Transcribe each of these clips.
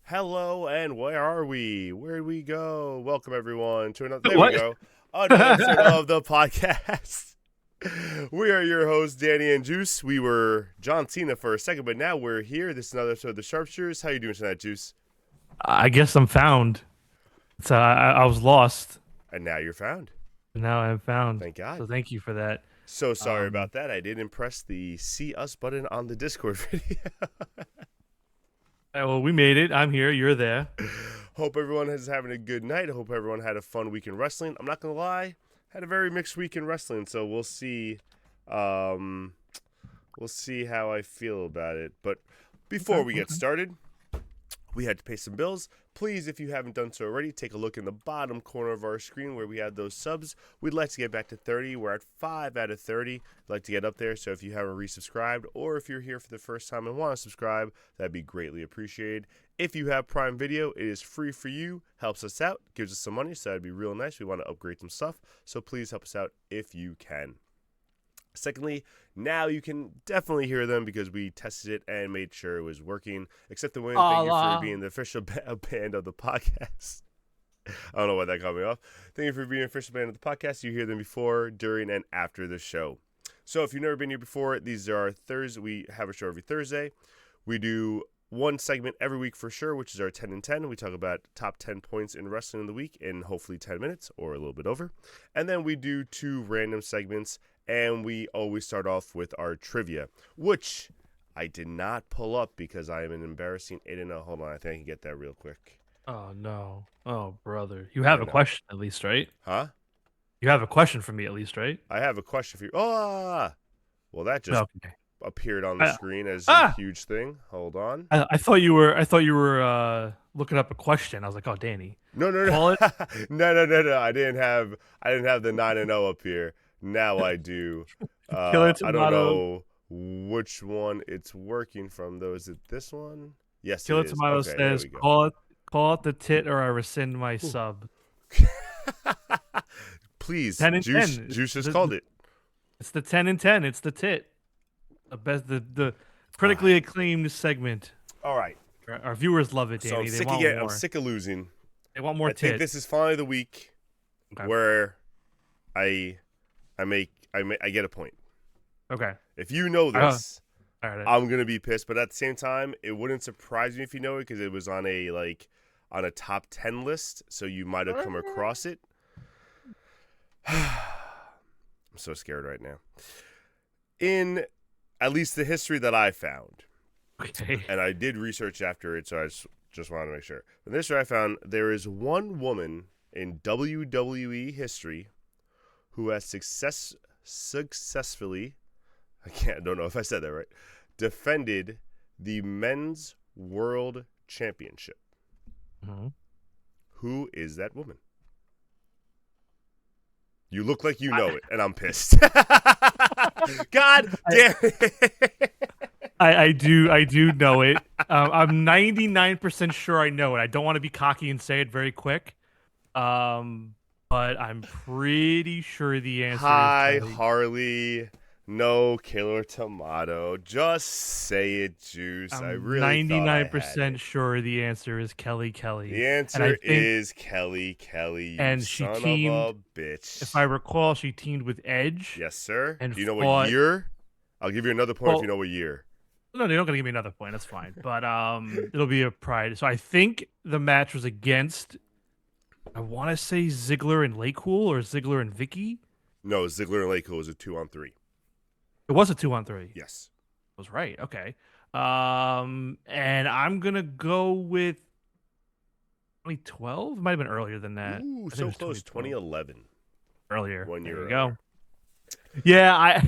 Hello, and where are we? Where did we go? Welcome, everyone, to another. There What? we go. Another episode of the podcast. We are your hosts, Danny and Juice. We were John Cena for a second, but now we're here. This is another episode of the SharpSHOOTers. How you doing tonight, Juice? I guess I'm found. So I was lost, And now you're found. and now I'm found. Thank God. So thank you for that. So sorry about that. I didn't press the see us button on the Discord video. Well, we made it. I'm here. You're there. Hope everyone is having a good night. I hope everyone had a fun week in wrestling. I'm not gonna lie, had a very mixed week in wrestling, so we'll see. We'll see how I feel about it. But before we get started, we had to pay some bills. Please, if you haven't done so already, take a look in the bottom corner of our screen where we have those subs. We'd like to get back to 30. We're at 5 out of 30. We'd like to get up there. So if you haven't resubscribed, or if you're here for the first time and want to subscribe, that'd be greatly appreciated. If you have Prime Video, it is free for you. Helps us out. Gives us some money, so that'd be real nice. We want to upgrade some stuff. So please help us out if you can. Secondly, now you can definitely hear them because we tested it and made sure it was working. Except the win, thank you for being the official band of the podcast. I don't know why that got me off. Thank you for being the official band of the podcast. You hear them before, during, and after the show. So if you've never been here before, these are our Thursdays. We have a show every Thursday. We do one segment every week for sure, which is our 10 and 10. We talk about top 10 points in wrestling in the week in hopefully 10 minutes or a little bit over. And then we do 2 random segments. And we always start off with our trivia, which I did not pull up because I am an embarrassing 8-0. Hold on, I think I can get that real quick. Oh, no. Oh, brother. You have a question at least, right? Huh? You have a question for me at least, right? I have a question for you. Oh, well, that just appeared on the screen as a huge thing. Hold on. I thought you were looking up a question. I was like, oh, Danny. No. No. I didn't have the 9-0 up here. Now I do. I don't know which one it's working from, though. Is it this one? Yes, Killer it is. Tomato says, call it the tit or I rescind my sub. Please, 10 and Juice, 10. Juice has called it. It's the 10 and 10. It's the tit. The critically acclaimed segment. All right. Our viewers love it, Danny. So I'm sick of losing. They want more I tit. think this is finally the week where I get a point. Okay. If you know this, all right. I'm gonna be pissed. But at the same time, it wouldn't surprise me if you know it because it was on a top 10 list, so you might have come across it. I'm so scared right now. In at least the history that I found, okay, and I did research after it, so I just wanted to make sure. In the history I found, there is one woman in WWE history who has successfully, I don't know if I said that right, defended the men's world championship. Mm-hmm. Who is that woman? You look like you know it, and I'm pissed. God damn it. I do know it. I'm 99% sure I know it. I don't want to be cocky and say it very quick. But I'm pretty sure the answer is Kelly. Harley. No, Killer Tomato. Just say it, Juice. I'm I really 99% sure the answer is Kelly. The answer is Kelly. And she teamed, of a bitch. If I recall, she teamed with Edge. Yes, sir. And do you know what year? I'll give you another point if you know what year. No, you're not gonna give me another point. That's fine. But it'll be a pride. So I think the match was against, I want to say Ziggler and LayCool or Ziggler and Vicky. No, Ziggler and LayCool was a 2-on-3. It was a 2-on-3. Yes, I was right. Okay. And I'm gonna go with 2012. It might have been earlier than that. Ooh, so close. 2011. Earlier. 1 year. There you go. Yeah,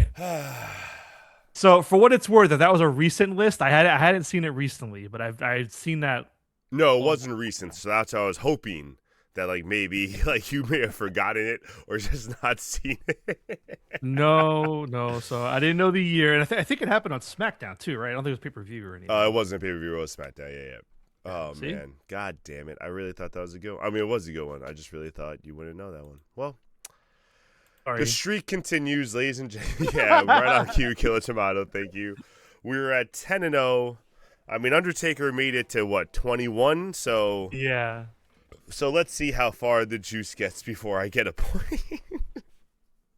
So for what it's worth, if that was a recent list, I hadn't seen it recently, but I've seen that. No, it wasn't recent, so that's how I was hoping that maybe you may have forgotten it or just not seen it. No. So I didn't know the year, and I think it happened on SmackDown too, right? I don't think it was pay-per-view or anything. It wasn't a pay-per-view. It was SmackDown. Yeah. Oh See? Man, God damn it! I really thought that was a good one. I mean, it was a good one. I just really thought you wouldn't know that one. Well. Sorry. The streak continues, ladies and gentlemen. Yeah, right on cue, Killer Tomato. Thank you. We were at 10-0. I mean, Undertaker made it to what, 21? So Yeah. let's see how far the juice gets before I get a point.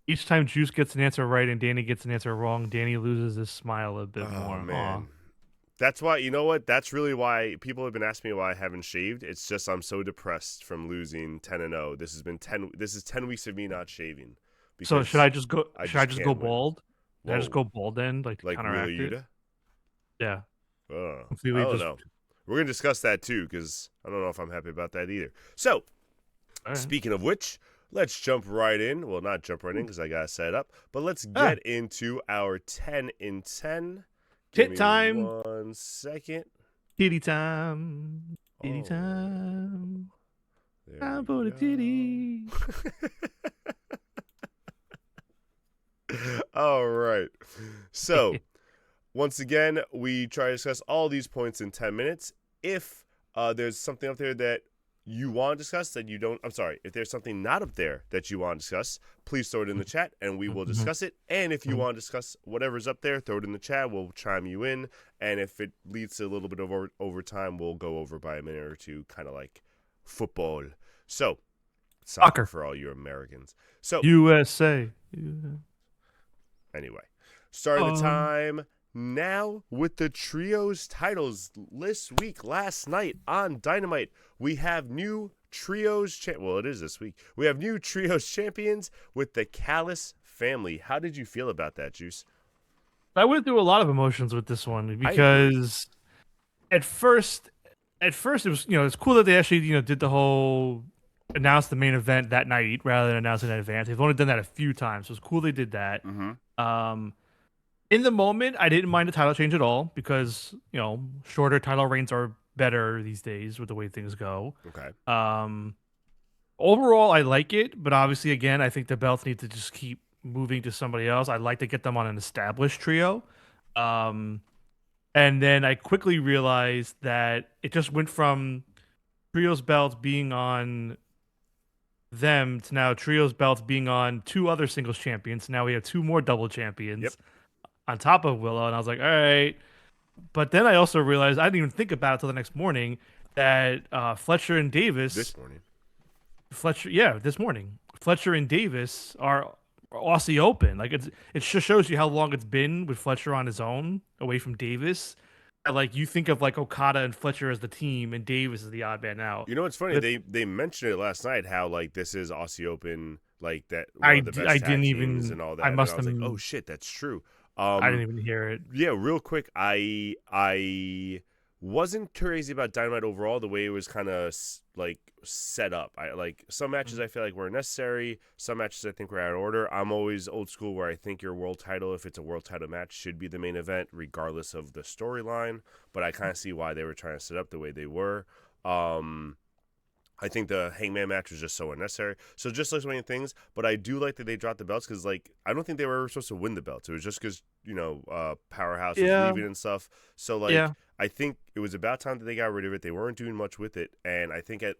Each time Juice gets an answer right and Danny gets an answer wrong, Danny loses his smile a bit Oh more. man. Aw. That's why, you know what? That's really why people have been asking me why I haven't shaved. It's just I'm so depressed from losing 10-0. This is 10 weeks of me not shaving So should because I just go? I Should I just just go can't win. bald? Should I just Whoa. go bald then, like to Like Wheeler counteract it? Yuta? Yeah, I completely don't just. know. We're going to discuss that too because I don't know if I'm happy about that either. So, All right. speaking of which, let's jump right in. Well, not jump right in because I got to set it up, but let's Ah. get into our 10 in 10. Tit Give me time. 1 second. Titty time. Titty Oh. time. There Time we for the go. titty. All right. So, once again, we try to discuss all these points in 10 minutes. If there's something up there that you want to discuss that you don't, I'm sorry, if there's something not up there that you want to discuss, please throw it in the chat and we will discuss it. And if you want to discuss whatever's up there, throw it in the chat. We'll chime you in. And if it leads to a little bit of overtime, we'll go over by a minute or two, kind of like football. So, soccer for all you Americans. So, USA. anyway, starting the time now with the trios titles this week. Last night on Dynamite, we have new trios. Well, it is this week. We have new trios champions with the Callis family. How did you feel about that, Juice? I went through a lot of emotions with this one because at first it was, it's cool that they actually, did the whole announce the main event that night rather than announcing it in advance. They've only done that a few times. So it's cool they did that. In the moment, I didn't mind the title change at all because, shorter title reigns are better these days with the way things go. Okay. Overall, I like it, but obviously, again, I think the belts need to just keep moving to somebody else. I'd like to get them on an established trio. And then I quickly realized that it just went from trios belts being on them to now trios belts being on two other singles champions. Now we have two more double champions on top of Willow, and I was like, all right. But then I also realized I didn't even think about it till the next morning that Fletcher and Davis. This morning. This morning. Fletcher and Davis are Aussie Open. Like it just shows you how long it's been with Fletcher on his own, away from Davis. And like you think of like Okada and Fletcher as the team, and Davis is the odd man out. You know what's funny? They mentioned it last night how like this is Aussie Open, like that. One of the best I tag didn't teams even. and all that. I must and I was have. like, oh shit, that's true. I didn't even hear it. Yeah, real quick, I wasn't crazy about Dynamite overall. The way it was kind of like set up. I like some matches I feel like were necessary. Some matches I think were out of order. I'm always old school where I think your world title, if it's a world title match, should be the main event regardless of the storyline. But I kind of see why they were trying to set up the way they were. I think the Hangman match was just so unnecessary. So just so many things, but I do like that they dropped the belts because, like, I don't think they were ever supposed to win the belts. It was just because, Powerhouse was leaving and stuff. So, like, I think it was about time that they got rid of it. They weren't doing much with it, and I think at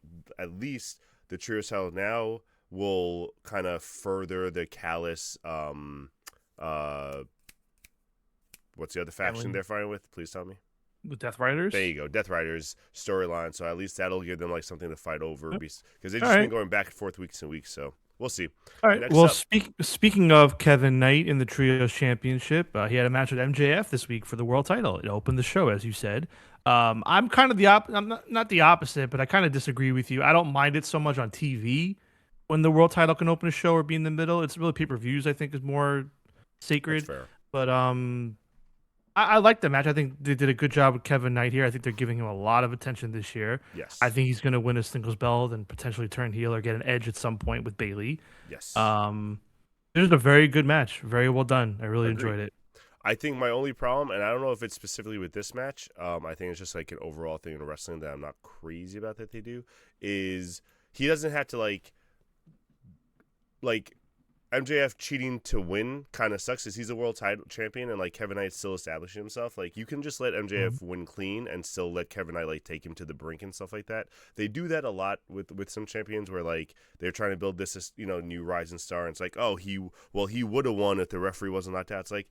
least the trio style now will kind of further the Callis. What's the other faction they're fighting with? Please tell me. The Death Riders? There you go, Death Riders storyline. So at least that'll give them like something to fight over because they've just been going back and forth weeks and weeks. So we'll see. All right. Well, speaking of Kevin Knight in the Trios Championship, he had a match with MJF this week for the world title. It opened the show, as you said. I'm kind of I'm not the opposite, but I kind of disagree with you. I don't mind it so much on TV when the world title can open a show or be in the middle. It's really pay-per-views, I think, is more sacred. That's fair. But I like the match. I think they did a good job with Kevin Knight here. I think they're giving him a lot of attention this year. Yes. I think he's going to win a singles belt and potentially turn heel or get an edge at some point with Bayley. Yes. It was a very good match. Very well done. I really enjoyed it. I think my only problem, and I don't know if it's specifically with this match, I think it's just like an overall thing in wrestling that I'm not crazy about that they do, is he doesn't have to like MJF cheating to win kind of sucks because he's a world title champion and like Kevin Knight still establishing himself. Like you can just let MJF win clean and still let Kevin Knight like take him to the brink and stuff like that. They do that a lot with some champions where like they're trying to build this new rising star and it's like, oh, he would have won if the referee wasn't knocked out. It's like,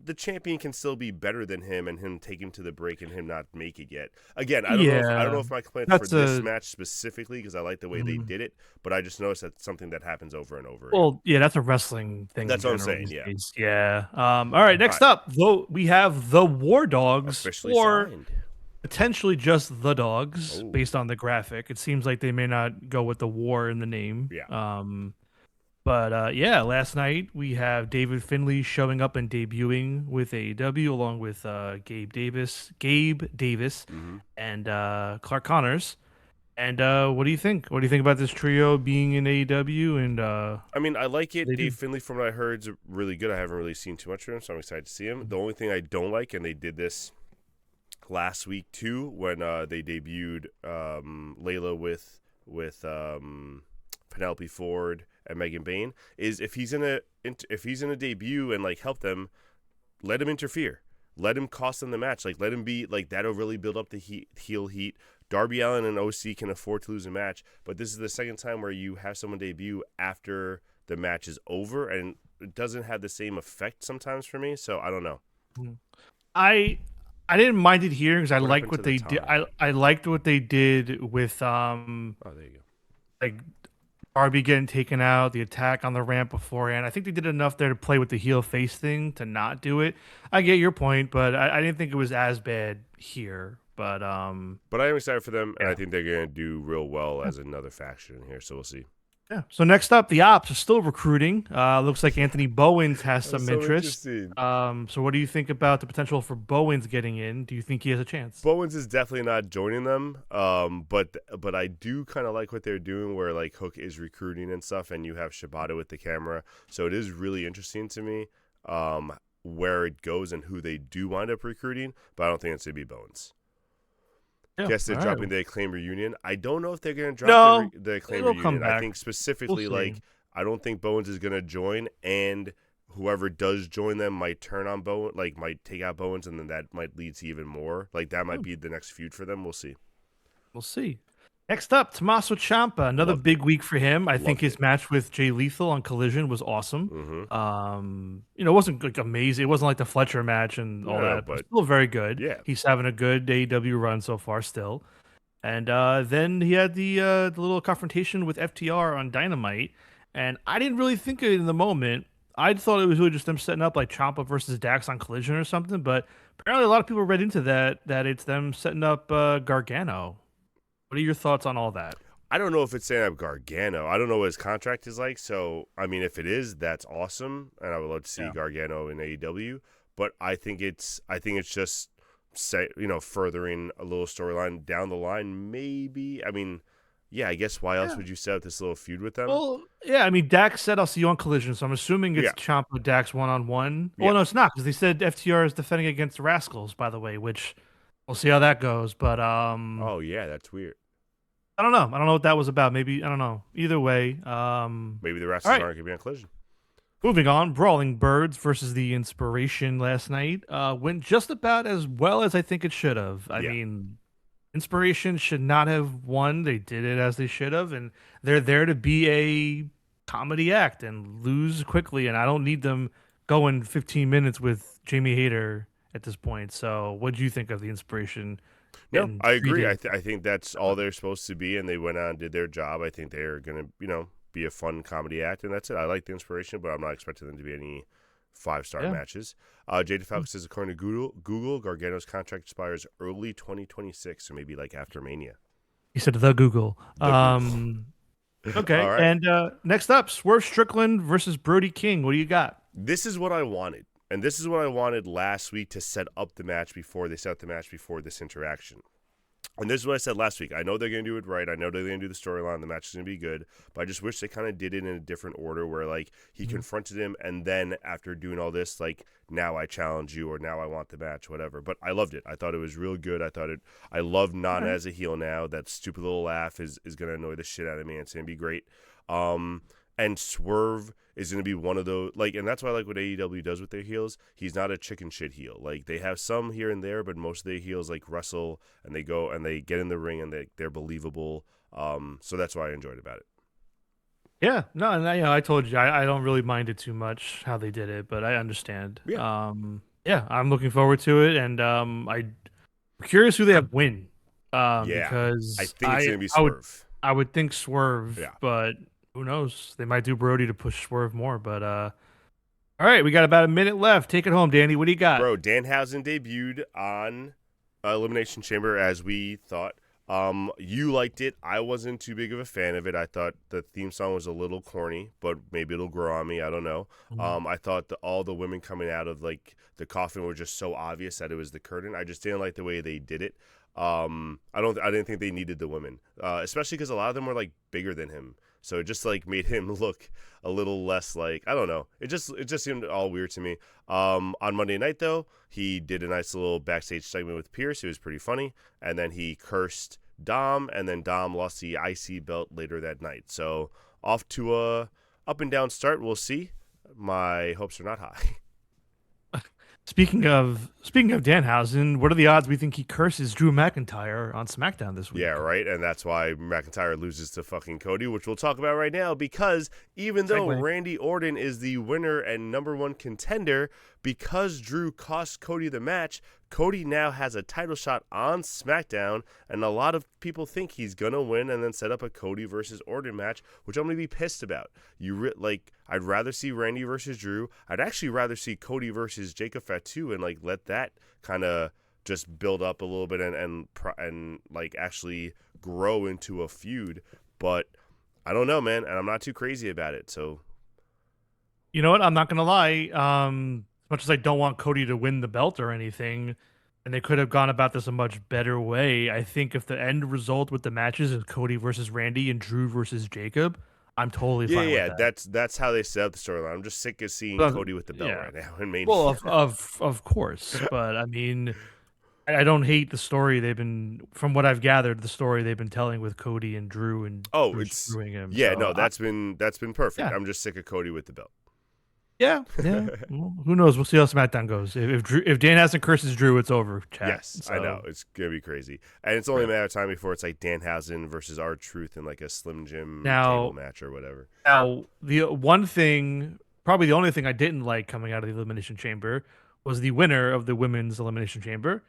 the champion can still be better than him, and him take him to the break and him not make it yet. Again, I don't know if my complaint for that's this a match specifically, because I like the way they did it, but I just noticed that's something that happens over and over again. well, yeah, that's a wrestling thing in That's what I'm general saying. these Yeah, days. Yeah. All right. Next right. up, though, we have the War Dogs, Officially or signed. potentially just the Dogs, Oh. based on the graphic. It seems like they may not go with the war in the name. Yeah. But yeah, last night we have David Finlay showing up and debuting with AEW along with Gabe Davis, Mm-hmm. and Clark Connors. And what do you think? What do you think about this trio being in AEW? And I mean, I like it. they Dave do. Finlay, from what I heard, is really good. I haven't really seen too much of him, so I'm excited to see him. The only thing I don't like, and they did this last week too, when they debuted Layla with Penelope Ford and Megan Bain, is if he's in a debut and like help them, let him interfere, let him cost them the match, like let him be like that'll really build up the heel heat. Darby Allin and OC can afford to lose a match, but this is the second time where you have someone debut after the match is over, and it doesn't have the same effect sometimes for me. So I don't know. I didn't mind it here because I What liked happened what to they the did. tie? I liked what they did with Oh, there you go. like Darby getting taken out, the attack on the ramp beforehand. I think they did enough there to play with the heel face thing to not do it. I get your point, but I didn't think it was as bad here. But But I am excited for them, and yeah. I think they're going to do real well as another faction in here. So we'll see. Yeah. So next up, the Ops are still recruiting. Looks like Anthony Bowens has some so interest. interesting. So what do you think about the potential for Bowens getting in? Do you think he has a chance? Bowens is definitely not joining them. But I do kind of like what they're doing, where like Hook is recruiting and stuff, and you have Shibata with the camera. So it is really interesting to me, where it goes and who they do wind up recruiting. But I don't think it's gonna be Bowens. Yeah. Guess they're All dropping right. the Acclaim reunion. I don't know if they're going to drop No, the Acclaim it'll come reunion. I back. think specifically, We'll see. like, I don't think Bowens is going to join, and whoever does join them might turn on Bowens, like, might take out Bowens, and then that might lead to even more. Like, that might be the next feud for them. We'll see. We'll see. Next up, Tommaso Ciampa. Another Loved big week for him. I think Loved his it. match with Jay Lethal on Collision was awesome. Mm-hmm. It wasn't like amazing. It wasn't like the Fletcher match and all No, that, but but still very good. yeah. He's having a good AEW run so far still. And then he had the little confrontation with FTR on Dynamite, and I didn't really think of it in the moment. I thought it was really just them setting up like Ciampa versus Dax on Collision or something, but apparently a lot of people read into that it's them setting up Gargano. What are your thoughts on all that? I don't know if it's setting up Gargano. I don't know what his contract is like. So, I mean, if it is, that's awesome, and I would love to see Gargano in AEW. But I think it's just furthering a little storyline down the line. Maybe. I mean, yeah. I guess why else would you set up this little feud with them? Well, yeah. I mean, Dax said I'll see you on Collision, so I'm assuming it's Yeah. Ciampa Dax 1-on-1. Yeah. Well, no, it's not because they said FTR is defending against the Rascals, by the way, which we'll see how that goes. But Oh yeah, that's weird. I don't know. I don't know what that was about. Maybe I don't know. Either way, Maybe the Rascals right. aren't going to be on Collision. Moving on, Brawling Birds versus the Inspiration last night went just about as well as I think it should have. I mean, Inspiration should not have won. They did it as they should have, and they're there to be a comedy act and lose quickly. And I don't need them going 15 minutes with Jamie Hayter at this point. So, what do you think of the Inspiration? No, I agree. I think that's all they're supposed to be, and they went on and did their job. I think they're going to, be a fun comedy act, and that's it. I like the Inspiration, but I'm not expecting them to be any 5-star matches. Jada Falcon says, according to Google, Gargano's contract expires early 2026, so maybe like after Mania. He said the Google. Okay, All right. and next up, Swerve Strickland versus Brody King. What do you got? This is what I wanted, and this is what I wanted last week to set up the match before they set up the match before this interaction. And this is what I said last week. I know they're going to do it right. I know they're going to do the storyline. The match is going to be good. But I just wish they kind of did it in a different order where, like, he confronted him, and then after doing all this, like, now I challenge you or now I want the match, whatever. But I loved it. I thought it was real good. I love Nana as a heel now. That stupid little laugh is going to annoy the shit out of me. It's going to be great. And Swerve is going to be one of those, like, and that's why I like what AEW does with their heels. He's not a chicken shit heel. Like, they have some here and there, but most of their heels, like, wrestle, and they go, and they get in the ring, and they're believable. So that's why I enjoyed about it. Yeah, no, and I told you I don't really mind it too much how they did it, but I understand. Yeah. Yeah, I'm looking forward to it, and I'm curious who they have win. Yeah. I Because think it's gonna be I would Swerve. I would think Swerve, Yeah. but who knows? They might do Brody to push Swerve more. But all right, we got about a minute left. Take it home, Danny. What do you got? Bro, Danhausen debuted on Elimination Chamber as we thought. You liked it. I wasn't too big of a fan of it. I thought the theme song was a little corny, but maybe it'll grow on me. I don't know. Mhm. I thought that all the women coming out of like the coffin were just so obvious that it was the curtain. I just didn't like the way they did it. I didn't think they needed the women, especially because a lot of them were like bigger than him. So it just like made him look a little less like, I don't know. It just seemed all weird to me. On Monday night though, he did a nice little backstage segment with Pierce. It was pretty funny, and then he cursed Dom, and then Dom lost the IC belt later that night. So off to a up and down start. We'll see. My hopes are not high. Speaking of Danhausen, what are the odds we think he curses Drew McIntyre on SmackDown this week? Yeah, right. And that's why McIntyre loses to fucking Cody, which we'll talk about right now. Because even though Segue. Randy Orton is the winner and number one contender, because Drew cost Cody the match, Cody now has a title shot on SmackDown, and a lot of people think he's gonna win and then set up a Cody versus Orton match, which I'm gonna be pissed about. I'd rather see Randy versus Drew. I'd actually rather see Cody versus Jacob Fatu and like let that kind of just build up a little bit and like actually grow into a feud. But I don't know, man, and I'm not too crazy about it. So You know what? I'm not gonna lie. As much as I don't want Cody to win the belt or anything, and they could have gone about this a much better way. I think if the end result with the matches is Cody versus Randy and Drew versus Jacob, I'm totally yeah, fine with yeah, that. that's how they set up the storyline. I'm just sick of seeing But, Cody with the belt yeah. right now in main. Well, of course, but I mean, I don't hate the story they've been, from what I've gathered, the story they've been telling with Cody and Drew and Oh, Drew it's screwing him. yeah, So no, that's been perfect. yeah, I'm just sick of Cody with the belt. yeah, yeah. Well, who knows? We'll see how SmackDown goes. If Dan hasn't curses Drew, it's over. Chat. Yes, I know. So It's gonna be crazy. And it's only a matter of time before it's like Danhausen versus R-Truth in like a Slim Jim table now, match or whatever. the one thing, probably the only thing I didn't like coming out of the Elimination Chamber was the winner of the Women's Elimination Chamber,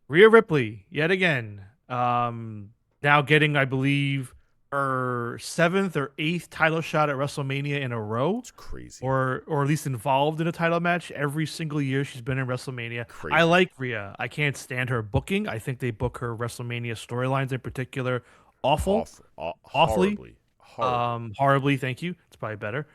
Rhea Ripley, yet again. Now getting, I believe, her seventh or eighth title shot at WrestleMania in a row, It's crazy. or at least involved in a title match every single year she's been in WrestleMania. Crazy. I like Rhea. I can't stand her booking. I think they book her WrestleMania storylines in particular awful, awfully, Horribly. horribly. Thank you. It's probably better.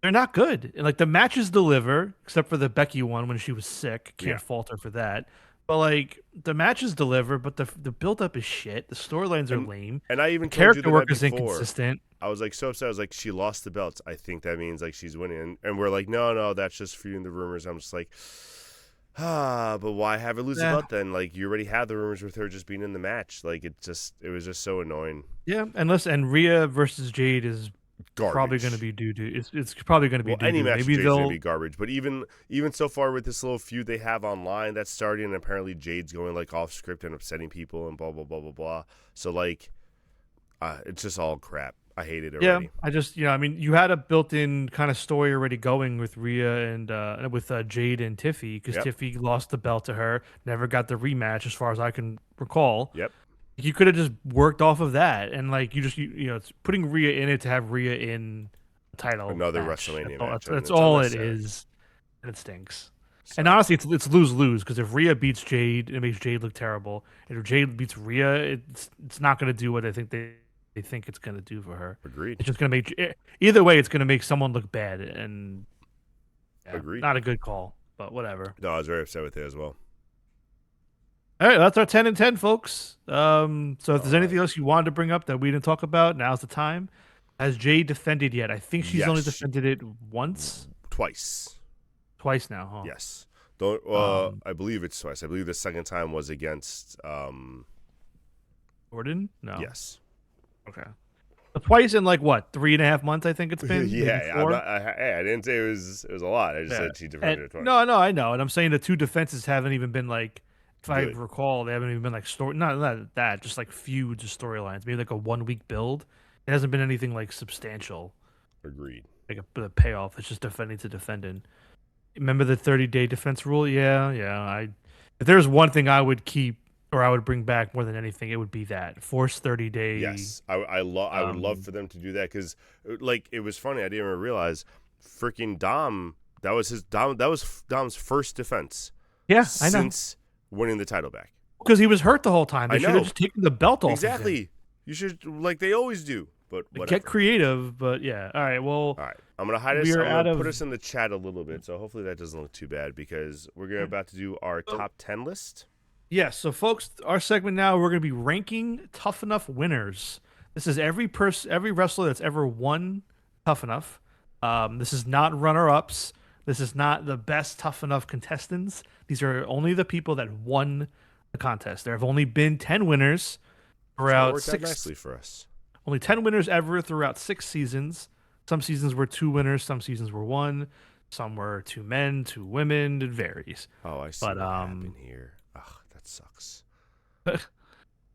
They're not good. And like the matches deliver, except for the Becky one when she was sick. Can't Yeah. fault her for that. But like the matches deliver, but the build up is shit. The storylines are lame. And I even The told you character that work is before. inconsistent. I was like so upset. I was like, she lost the belts. I think that means like she's winning. And we're like, no, that's just feeding the rumors. I'm just like, but why have her lose the belt then? Like you already had the rumors with her just being in the match. Like it was just so annoying. Yeah, and Rhea versus Jade is Garbage. probably going to be doo-doo. It's probably going to be Well, doo-doo. any match Maybe Jade's gonna they'll be garbage. But even so far with this little feud they have online that's starting, and apparently Jade's going like off script and upsetting people and blah blah blah blah blah. So like, it's just all crap. I hate it already. Yeah, I just I mean, you had a built-in kind of story already going with Rhea and with Jade and Tiffy because Yep. Tiffy lost the belt to her, never got the rematch as far as I can recall. Yep. You could have just worked off of that, and like it's putting Rhea in it to have Rhea in a title Another match. WrestleMania That's all, match, That's, and it's all it unnecessary. is, and it stinks. So, And honestly, it's lose-lose because if Rhea beats Jade, it makes Jade look terrible. And if Jade beats Rhea, it's not going to do what I think they think it's going to do for her. agreed. It's just going to make either way. It's going to make someone look bad, and Agreed. not a good call. But whatever. No, I was very upset with it as well. All right, that's our 10 and 10, folks. So if there's All anything else you wanted to bring up that we didn't talk about, now's the time. Has Jade defended yet? I think she's only Yes. defended it once, twice now, huh? Yes. I believe it's twice. I believe the second time was against. Jordan? No. Yes. Okay. Twice in like what, 3.5 months? I think it's been. Yeah. Maybe I'm 4? not, I didn't say it was a lot. I just said she defended it twice. No, I know, and I'm saying the two defenses haven't even been like. If I Good. recall, they haven't even been like story. Not that, just like feuds or storylines. Maybe like a 1 week build. It hasn't been anything like substantial, Agreed. like a payoff. It's just defending to defending. Remember the 30-day defense rule? Yeah, yeah. If there's one thing I would keep or I would bring back more than anything, it would be that force 30-day. Yes, I would love Um, for them to do that because, like, it was funny. I didn't even realize, freaking Dom. That was his Dom. That was Dom's first defense yeah, I know since winning the title back. because he was hurt the whole time. I They should have know just taken the belt off of him. exactly. You should like they always do, but Get whatever. creative, but yeah. All right. Well, All right, I'm gonna hide we us. are I'm out gonna of. put us in the chat a little bit, so hopefully that doesn't look too bad because we're about to do our So, top 10 list. yes. So, folks, our segment now we're going to be ranking Tough Enough winners. This is every wrestler that's ever won Tough Enough. This is not runner-ups. This is not the best Tough Enough contestants. These are only the people that won the contest. There have only been 10 winners So that throughout worked out six. nicely for us. Only 10 winners ever throughout 6 seasons. Some seasons were 2 winners. Some seasons were 1. Some were 2 men, 2 women. It varies. Oh, I see But what happened here. Ugh, that sucks.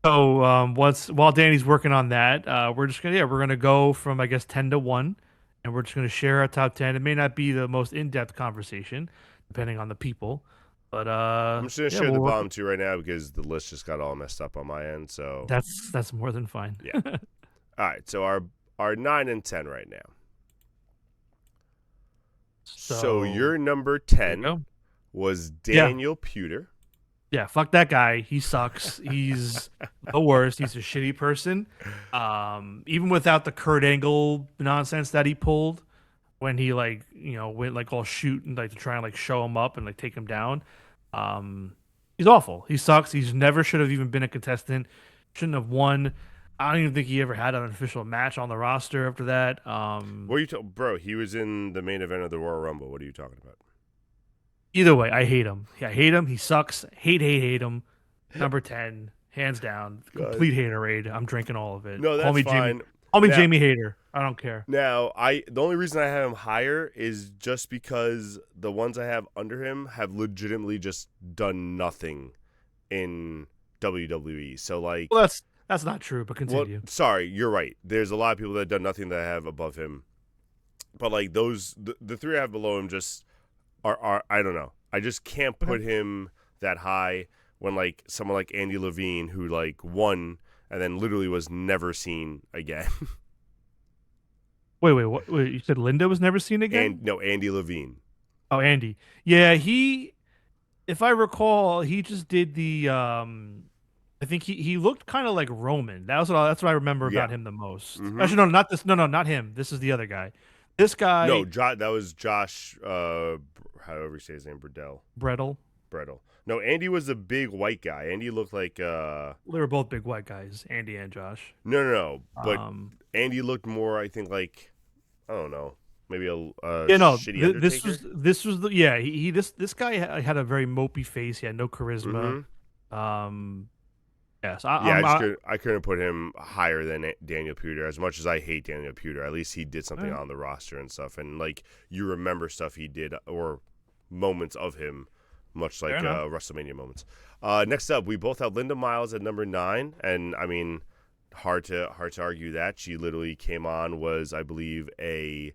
So while Danny's working on that, we're gonna go from I guess 10 to 1, and we're just gonna share our top 10. It may not be the most in-depth conversation, depending on the people, but I'm just gonna yeah, share the we'll work. bottom two right now because the list just got all messed up on my end. So That's more than fine. yeah. All right. So our 9 and 10 right now. So your number there you 10 go. was Yeah. Daniel Pewter. Yeah, fuck that guy. He sucks. He's the worst. He's a shitty person. Even without the Kurt Angle nonsense that he pulled when he went like all shoot and like to try and like show him up and like take him down. He's awful. He sucks. He's never should have even been a contestant. Shouldn't have won. I don't even think he ever had an official match on the roster after that. What are you bro? He was in the main event of the Royal Rumble. What are you talking about? Either way, I hate him. I hate him. He sucks. Hate him. Number 10, hands down. God. Complete haterade. I'm drinking all of it. No, that's Call me fine. Jamie. Call me Now- Jamie Hater. I don't care. Now, the only reason I have him higher is just because the ones I have under him have legitimately just done nothing in WWE. So like, Well, that's not true, but well, continue. sorry, you're right. There's a lot of people that have done nothing that I have above him, but like the three I have below him just are I don't know. I just can't put him that high when like someone like Andy Levine who like won and then literally was never seen again. Wait, what? You said Linda was never seen again? And no, Andy Levine. Oh, Andy. Yeah, if I recall, he just did the I think he looked kind of like Roman. That's what I remember Yeah. about him the most. Mhm. Actually, no, not this. No, not him. This is the other guy. This guy, No, that was Josh. However you say his name, Brettel. Brettel. No, Andy was a big white guy. Andy looked like They were both big white guys, Andy and Josh. no. But Um, Andy looked more, I think, like I don't know, maybe a yeah, no. shitty Undertaker. This was the yeah. This guy had a very mopey face. He had no charisma. Mhm. Yes, I couldn't put him higher than Daniel Pewter. As much as I hate Daniel Pewter, at least he did something Alright. on the roster and stuff, and like you remember stuff he did or moments of him, much like Fair enough. WrestleMania moments. Next up, we both have Linda Miles at number 9, and I mean, hard to argue that she literally came on, was I believe a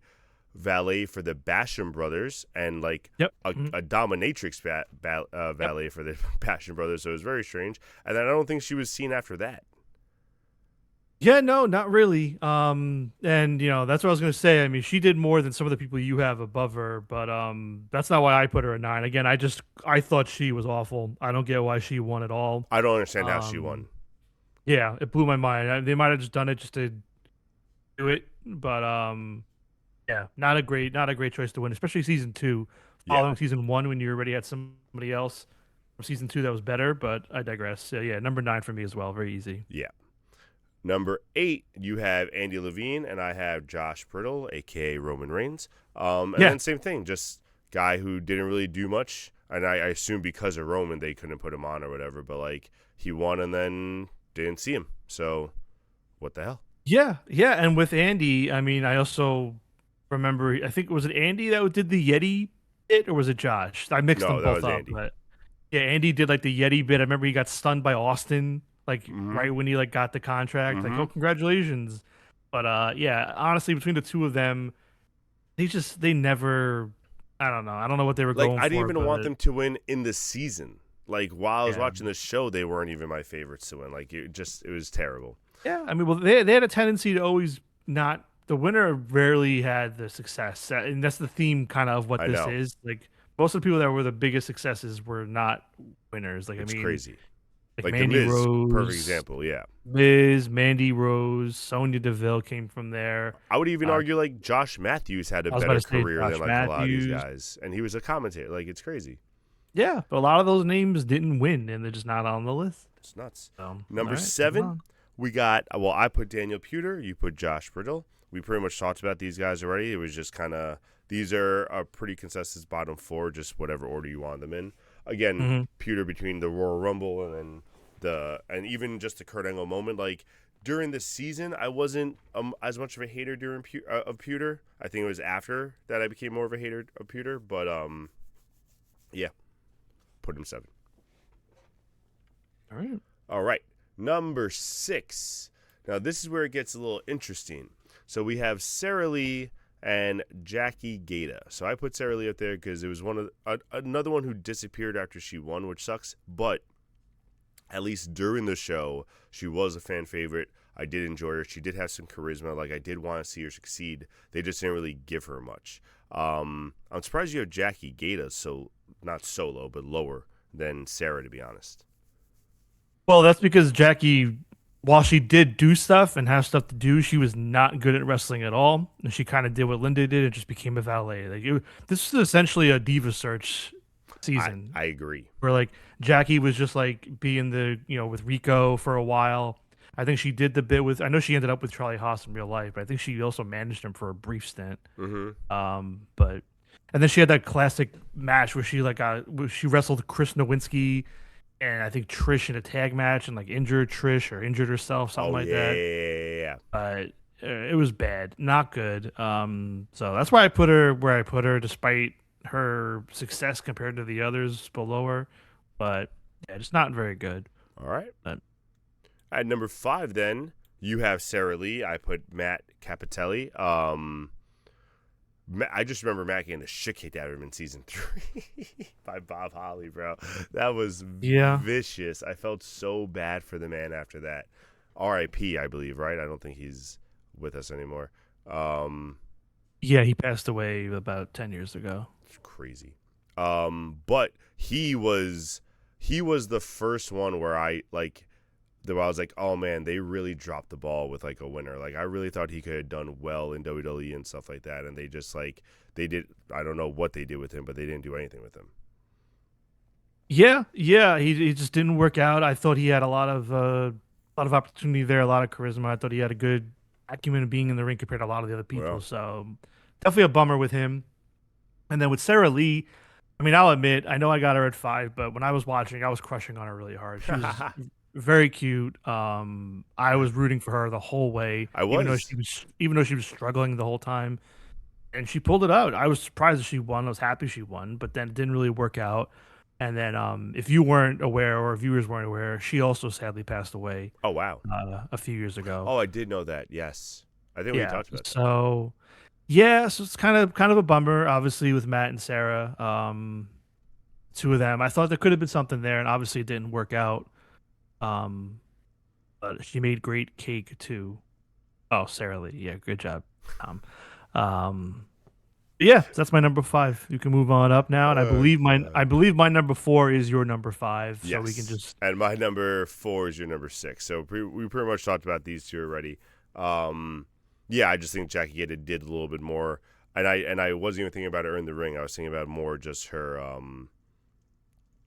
valet for the Basham brothers and like Yep. a dominatrix valet for the Basham brothers, so it was very strange. And then I don't think she was seen after that. Yeah, no, not really. And that's what I was gonna say. I mean, she did more than some of the people you have above her, but that's not why I put her at 9. Again, I thought she was awful. I don't get why she won at all. I don't understand how she won. Yeah, it blew my mind. They might have just done it just to do it, but yeah, not a great choice to win, especially season 2, following season 1 when you already had somebody else from season 2 that was better. But I digress. So yeah, number 9 for me as well. Very easy. Yeah. Number 8, you have Andy Levine, and I have Josh Brittle, a.k.a. Roman Reigns. And then same thing, just guy who didn't really do much. And I assume because of Roman, they couldn't put him on or whatever. But, like, he won and then didn't see him. So, what the hell? Yeah. And with Andy, I mean, I also remember, I think, was it Andy that did the Yeti bit, or was it Josh? I mixed them that both was up. Andy. But yeah, Andy did like the Yeti bit. I remember he got stunned by Austin. Like right when he like got the contract, like, oh, congratulations. But yeah, honestly, between the two of them, they never. I don't know. I don't know what they were Like, going I didn't for, even want but them to win in the season. Like, while I was yeah, watching the show, they weren't even my favorites to win. Like, it was terrible. yeah. I mean, well, they had a tendency to always not. The winner rarely had the success, and that's the theme kind of what I this know. is. Like most of the people that were the biggest successes were not winners. Like I It's mean, crazy. like Like, The Mandy Miz, perfect Rose, example, yeah. Mandy Rose, Sonya Deville came from there. I would even Uh, argue, like, Josh Matthews had a I was about better to say career than, Josh like, a lot of these Matthews. guys. And he was a commentator. Like, it's crazy. Yeah, but a lot of those names didn't win, and they're just not on the list. It's nuts. So, all Number right, moving 7, on. we got, well, I put Daniel Puder. You put Josh Brittle. We pretty much talked about these guys already. It was just kind of, these are a pretty consensus bottom 4, just whatever order you want them in. Again, Hmm. Puder between the Royal Rumble and then and even just the Kurt Angle moment. Like, during the season, I wasn't as much of a hater of Puder. I think it was after that I became more of a hater of Puder. But, yeah, put him 7. All right. All right, number 6. Now, this is where it gets a little interesting. So we have Sarah Lee and Jackie Gata. So I put Sarah Lee up there because it was another one who disappeared after she won, which sucks. But at least during the show, she was a fan favorite. I did enjoy her. She did have some charisma. Like, I did want to see her succeed. They just didn't really give her much. I'm surprised you have Jackie Gata so not so low, but lower than Sarah, to be honest. Well, that's because Jackie, while she did do stuff and have stuff to do, she was not good at wrestling at all. And she kind of did what Linda did and just became a valet. This is essentially a diva search season I agree. where like Jackie was just like being with Rico for a while. I think she did the bit with. I know she ended up with Charlie Haas in real life, but I think she also managed him for a brief stint. Mm-hmm. But and then she had that classic match where where she wrestled Chris Nowinski and I think Trish in a tag match and like injured Trish or injured herself, something Oh, like yeah, that. yeah, yeah. But it was bad, not good. So that's why I put her where I put her, despite her success compared to the others below her. But yeah, just not very good. All right. But At number 5, then, you have Sarah Lee. I put Matt Capitelli. I just remember Matt getting the shit kicked out of him in season 3 by Bob Holly, bro. That was yeah, vicious. I felt so bad for the man after that. R.I.P., I believe, right? I don't think he's with us anymore. yeah, he passed away about 10 years ago. It's crazy. But he was the first one where I was like, oh man, they really dropped the ball with like a winner. Like, I really thought he could have done well in WWE and stuff like that, and they just they did. I don't know what they did with him, but they didn't do anything with him. Yeah, yeah, he just didn't work out. I thought he had a lot of opportunity there, a lot of charisma. I thought he had a good acumen of being in the ring compared to a lot of the other people. Well, So definitely a bummer with him. And then with Sarah Lee, I mean, I'll admit, I know I got her at 5, but when I was watching, I was crushing on her really hard. She was very cute. I was rooting for her the whole way, I was. even though she was struggling the whole time, and she pulled it out. I was surprised that she won. I was happy she won, but then it didn't really work out. And then, if you weren't aware or viewers weren't aware, she also sadly passed away Oh wow. a few years ago. Oh, I did know that. Yes, I think we Yeah. talked about that. So, yeah, so it's kind of a bummer, obviously, with Matt and Sarah. Two of them. I thought there could have been something there, and obviously it didn't work out. Um, but she made great cake too. Oh, Sarah Lee. Yeah, good job. Um, um, yeah, so that's my number 5. You can move on up now, and I believe my number 4 is your number 5, so we can Yes, just. and my number 4 is your number 6. So we pretty much talked about these two already. Yeah, I just think Jackie Gata did a little bit more, and I wasn't even thinking about her in the ring. I was thinking about more just her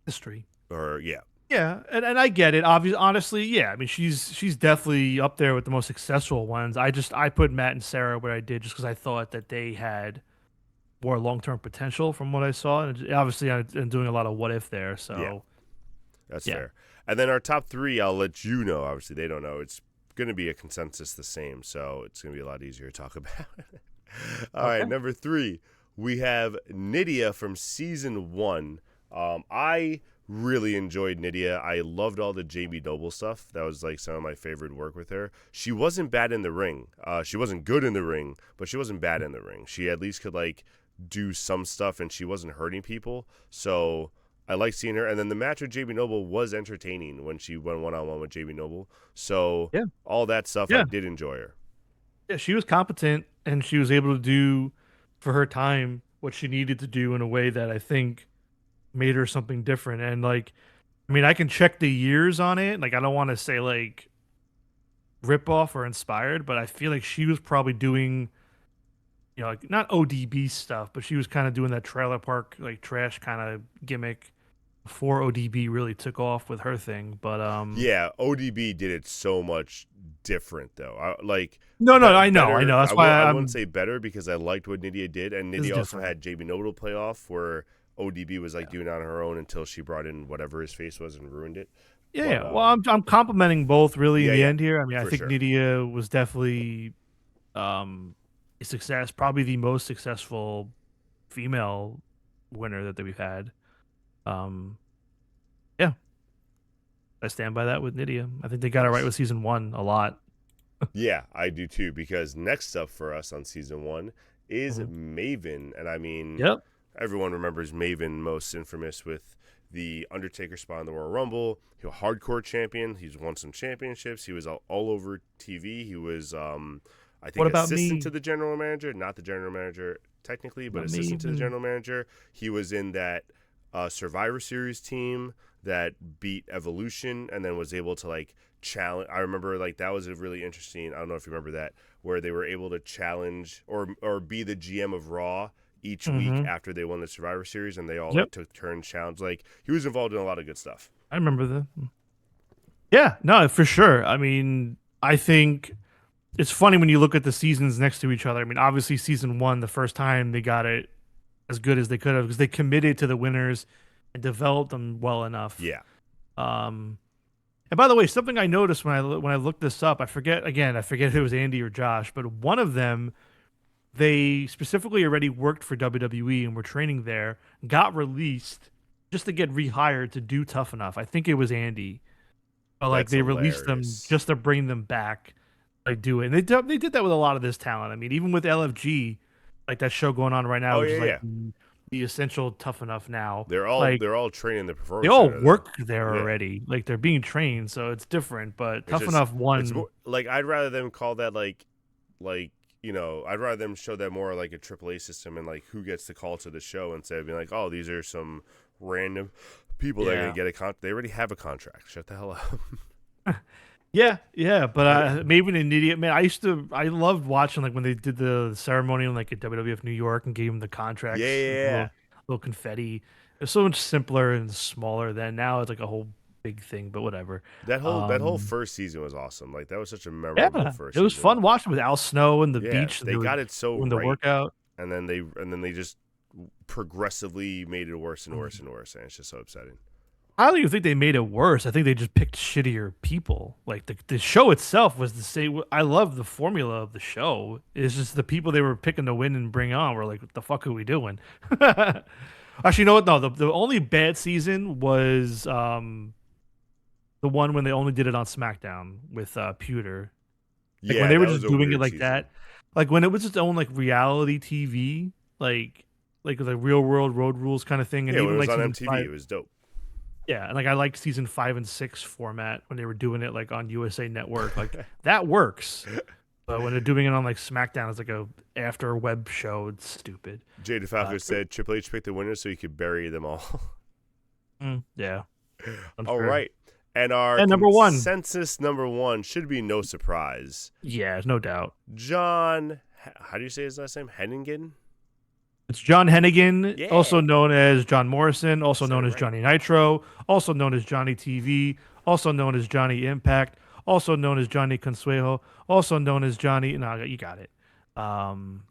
History. or yeah. Yeah, and I get it. Obviously, honestly, yeah. I mean, she's definitely up there with the most successful ones. I put Matt and Sarah where I did just because I thought that they had more long term potential from what I saw. And obviously, I'm doing a lot of what if there. Yeah. So That's yeah, fair. And then our top 3, I'll let you know. Obviously, they don't know. It's going to be a consensus the same, so it's going to be a lot easier to talk about. All right, okay. number 3, we have Nydia from season 1. I really enjoyed Nydia. I loved all the Jamie Noble stuff. That was like some of my favorite work with her. She wasn't bad in the ring. She wasn't good in the ring, but she wasn't bad in the ring. She at least could like do some stuff, and she wasn't hurting people. So I like seeing her. And then the match with Jamie Noble was entertaining when she went one-on-one with Jamie Noble. So Yeah. all that stuff, I Yeah. did enjoy her. Yeah, she was competent and she was able to do for her time what she needed to do in a way that I think made her something different. And like, I mean, I can check the years on it. Like, I don't want to say like rip off or inspired, but I feel like she was probably doing, like not ODB stuff, but she was kind of doing that trailer park like trash kind of gimmick before ODB really took off with her thing. But Yeah, ODB did it so much different though. no, I know. Better. That's why I I'm. wouldn't say better because I liked what Nydia did, and It's Nydia also different. had Jamie Noble play off where ODB was like doing it on her own until she brought in whatever his face was and ruined it. Yeah, But, yeah. Well, I'm complimenting both really in yeah, the yeah, end here. I mean, I for think sure. Nydia was definitely a success, probably the most successful female winner that we've had. Um, yeah, I stand by that with Nydia. I think they got it right Nice. with season 1 a lot. Yeah, I do too, because next up for us on season 1 is Mhm. Maven. And I mean, Yep. everyone remembers Maven most infamous with the Undertaker spot in the Royal Rumble. He was a hardcore champion. He's won some championships. He was all over TV. He was, I What think, about assistant me? to the general manager. Not the general manager technically, but About assistant to the Maven. general manager. He was in that Survivor Series team that beat Evolution and then was able to like challenge. I remember like that was a really interesting. I don't know if you remember that, where they were able to challenge or be the GM of Raw each week Mm-hmm. after they won the Survivor Series, and they all Yep, like took turns challenge. Like he was involved in a lot of good stuff. I remember that. Yeah, no, for sure. I mean, I think it's funny when you look at the seasons next to each other. I mean, obviously, season 1, the first time they got it as good as they could have because they committed to the winners and developed them well enough. Yeah, Um, and by the way, something I noticed when I looked this up, I forget if it was Andy or Josh, but one of them they specifically already worked for WWE and were training there, got released just to get rehired to do Tough Enough. I think it was Andy, but like that's they released them hilarious. just to bring them back, like do it. And they did that with a lot of this talent. I mean, even with LFG, like that show going on right now, Oh which yeah, is like yeah. the essential Tough Enough now. They're Like all training the they performance all center though. work there Yeah, already. Like they're being trained, so it's different. But it's Tough just Enough it's one, more like I'd rather them call that like I'd rather them show that more like a AAA system and like who gets the call to the show instead of being like, oh, these are some random people that are gonna yeah. get a they already have a contract. Shut the hell up. Yeah, but maybe an idiot man. I loved watching like when they did the ceremony in like at WWF New York and gave him the Yeah, contracts, with yeah, the yeah. little confetti. It was so much simpler and smaller than now. It's like a whole big thing, but whatever. That whole Um, first season was awesome. Like that was such a memorable yeah, first it was season. fun watching with Al Snow and the Yeah, beach. And they they were got it so doing the right, workout. and then they just progressively made it worse and worse and worse, and it's just so upsetting. I don't even think they made it worse. I think they just picked shittier people. Like the show itself was the same. I love the formula of the show. It's just the people they were picking to win and bring on were like, what the fuck are we doing? Actually, you know what? No, the only bad season was the one when they only did it on SmackDown with Pewter. Like when Yeah, they were that just was a doing it weird like season. that. Like when it was its own like reality TV, like the real world road rules kind of thing, and Yeah, when even it was like on season MTV, 5. it was dope. Yeah, and like I liked season 5 and 6 format when they were doing it like on USA Network. Like that works. But when they're doing it on like SmackDown, it's like a after web show. It's stupid. Jay DeFalco said Triple H picked the winners so he could bury them all. Yeah, All unfair. right. And our And number 1. consensus number 1 should be no surprise. Yeah, there's no doubt. John, how do you say his last name? Hennigan? It's John Hennigan, Yeah. also known as John Morrison, also Said known it as right. Johnny Nitro, also known as Johnny TV, also known as Johnny Impact, also known as Johnny Consuejo, also known as Johnny. No, you got it.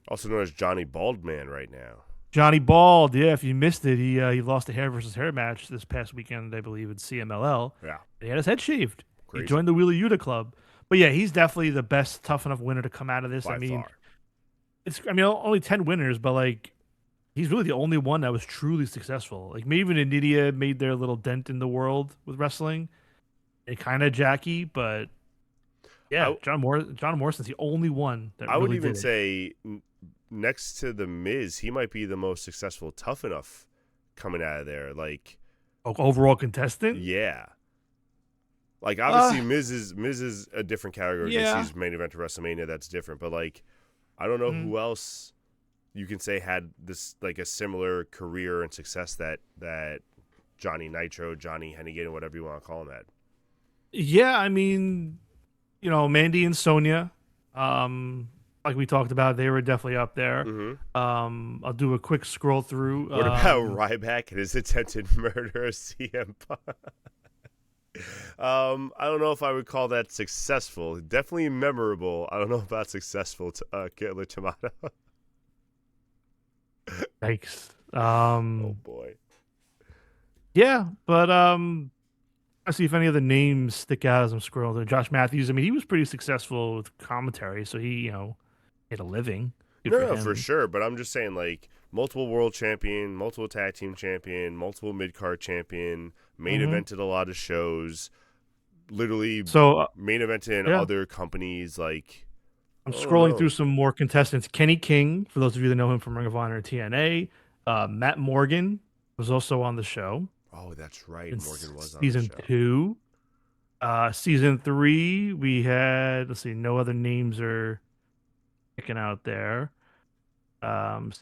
Also known as Johnny Baldman right now. Johnny Bald. Yeah, if you missed it, he lost a hair versus hair match this past weekend, I believe, in CMLL. Yeah. He had his head shaved. Crazy. He joined the Wheeler Yuta Club. But yeah, he's definitely the best tough enough winner to come out of this. By I mean, far. only 10 winners, but like he's really the only one that was truly successful. Like maybe even Nidia made their little dent in the world with wrestling, and kind of Jackie, but yeah, I John Morrison's the only one that I would really even did it. say next to the Miz, he might be the most successful Tough Enough coming out of there. Like, Overall contestant. yeah. Like Uh, obviously Miz is a different category because yeah. he's main event to WrestleMania. That's different. But like, I don't know Mhm. who else you can say had this like a similar career and success that Johnny Nitro, Johnny Hennigan, whatever you want to call him had. Yeah, I mean, Mandy and Sonia, like we talked about, they were definitely up there. Mm-hmm. I'll do a quick scroll through. What about Ryback and his attempted murder of CM Punk? I don't know if I would call that successful. Definitely memorable. I don't know about successful. Killer Tomato. Yikes. Oh boy. Yeah, but I see if any other names stick out as I'm scrolling through. Josh Matthews. I mean, he was pretty successful with commentary, so he, made a living. Good No, for no, for him. sure. But I'm just saying, like, multiple world champion, multiple tag team champion, multiple mid card champion, main Hmm. evented a lot of shows, literally So main evented in yeah, other companies. Like, I'm I don't scrolling through know. some more contestants. Kenny King, for those of you that know him from Ring of Honor and TNA. Matt Morgan was also on the show Oh, that's right. in Morgan was on the season show. 2. Season 3, we had, let's see, no other names are sticking out there.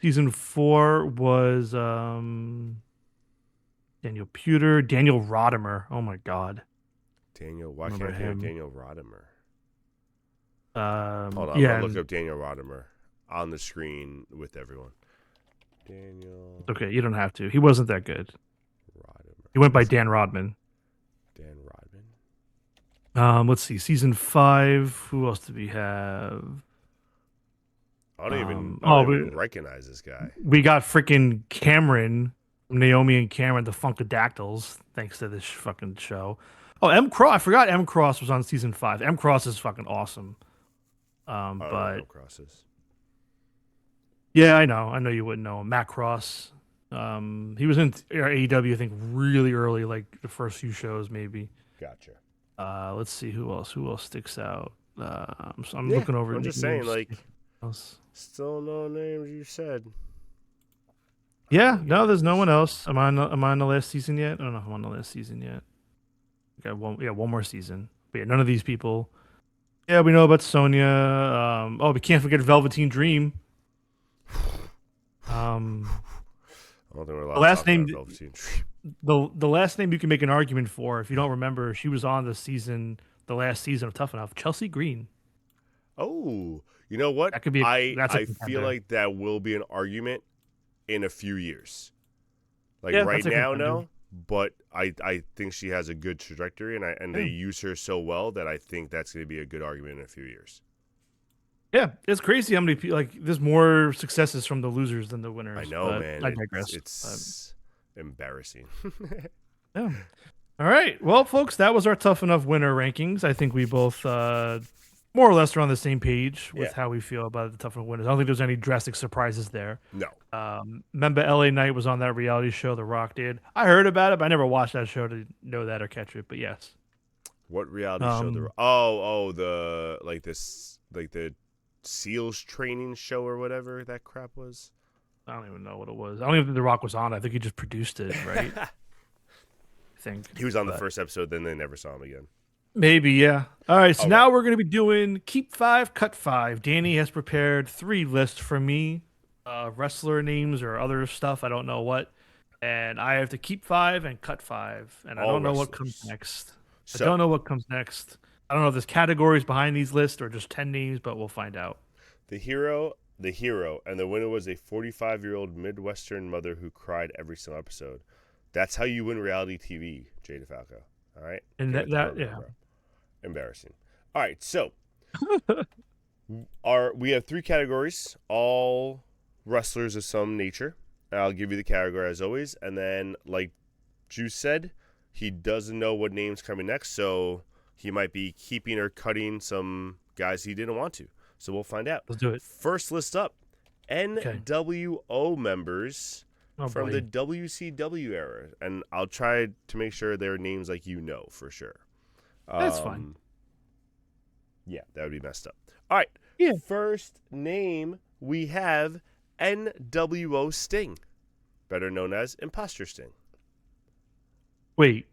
Season 4 was Daniel Puder, Daniel Rodimer. Oh my God, Daniel, why remember can't I think of him? Daniel Rodimer? Hold on, I'm Yeah, gonna look and up Daniel Rodimer on the screen with everyone. Daniel okay, you don't have to. He wasn't that good. Rodimer. He went Let me by see. Dan Rodman. Dan Rodman. Let's see, season 5. Who else did we have? I don't even. I don't Oh, even recognize this guy. we got freaking Cameron, Naomi and Cameron, the Funkadactyls, thanks to this fucking show. Oh, M Cross. I forgot M Cross was on season 5. M Cross is fucking awesome. I don't know what But M Cross is. yeah, I know. I know you wouldn't know him. Matt Cross. He was in AEW, I think, really early, like the first few shows, maybe. Gotcha. Let's see who else. Who else sticks out? I'm Yeah, looking over I'm just saying, names. like, still no names you said. Yeah, Look no, at there's no this. one else. Am I on the last season yet? I don't know if I'm on the last season yet. Got one more season. But yeah, none of these people. Yeah, we know about Sonya. We can't forget Velveteen Dream. Um, I don't think we're the allowed to last talk about name, Velveteen Dream. the last name you can make an argument for, if you don't remember, she was on the last season of Tough Enough. Chelsea Green. Oh, you know what? That could be. That's a I feel contender. like that will be an argument in a few years. Like Yeah, right that's a now, contender. no. But I think she has a good trajectory, and they Yeah. use her so well that I think that's going to be a good argument in a few years. Yeah, it's crazy how many people like. There's more successes from the losers than the I winners. know, But man. I It's digress. it's embarrassing. Yeah. All right. Well, folks, that was our tough enough winner rankings. I think we both more or less are on the same page with Yeah. how we feel about the tough enough winners. I don't think there's any drastic surprises there. No. Remember LA Knight was on that reality show The Rock did. I heard about it, but I never watched that show to know that or catch it. But yes. What reality show? Um, The the SEALs training show or whatever that crap was. I don't even know what it was. I don't even think The Rock was on it. I think he just produced it, right? I think. He was on the But first episode, then they never saw him again. maybe, yeah. All right, so Okay. now we're going to be doing Keep 5, Cut 5. Danny has prepared 3 lists for me, wrestler names or other stuff. I don't know what. And I have to keep 5 and cut 5. And I All don't know what comes wrestlers. next. I So don't know what comes next. I don't know if there's categories behind these lists or just 10 names, but we'll find out. the hero, and the winner was a 45-year-old Midwestern mother who cried every single episode. That's how you win reality TV, Jay DeFalco. All right. And Get with the program, yeah. bro. Embarrassing. All right, so we have 3 categories, all wrestlers of some nature. I'll give you the category as always, and then like Juice said, he doesn't know what name's coming next, so he might be keeping or cutting some guys he didn't want to. So we'll find out. Let's do it. First list up, Okay. NWO members Oh from the boy. WCW era, and I'll try to make sure their names like for sure. That's fine. Yeah, that would be messed up. All right. Yeah. First name we have NWO Sting, better known as Imposter Sting. Wait.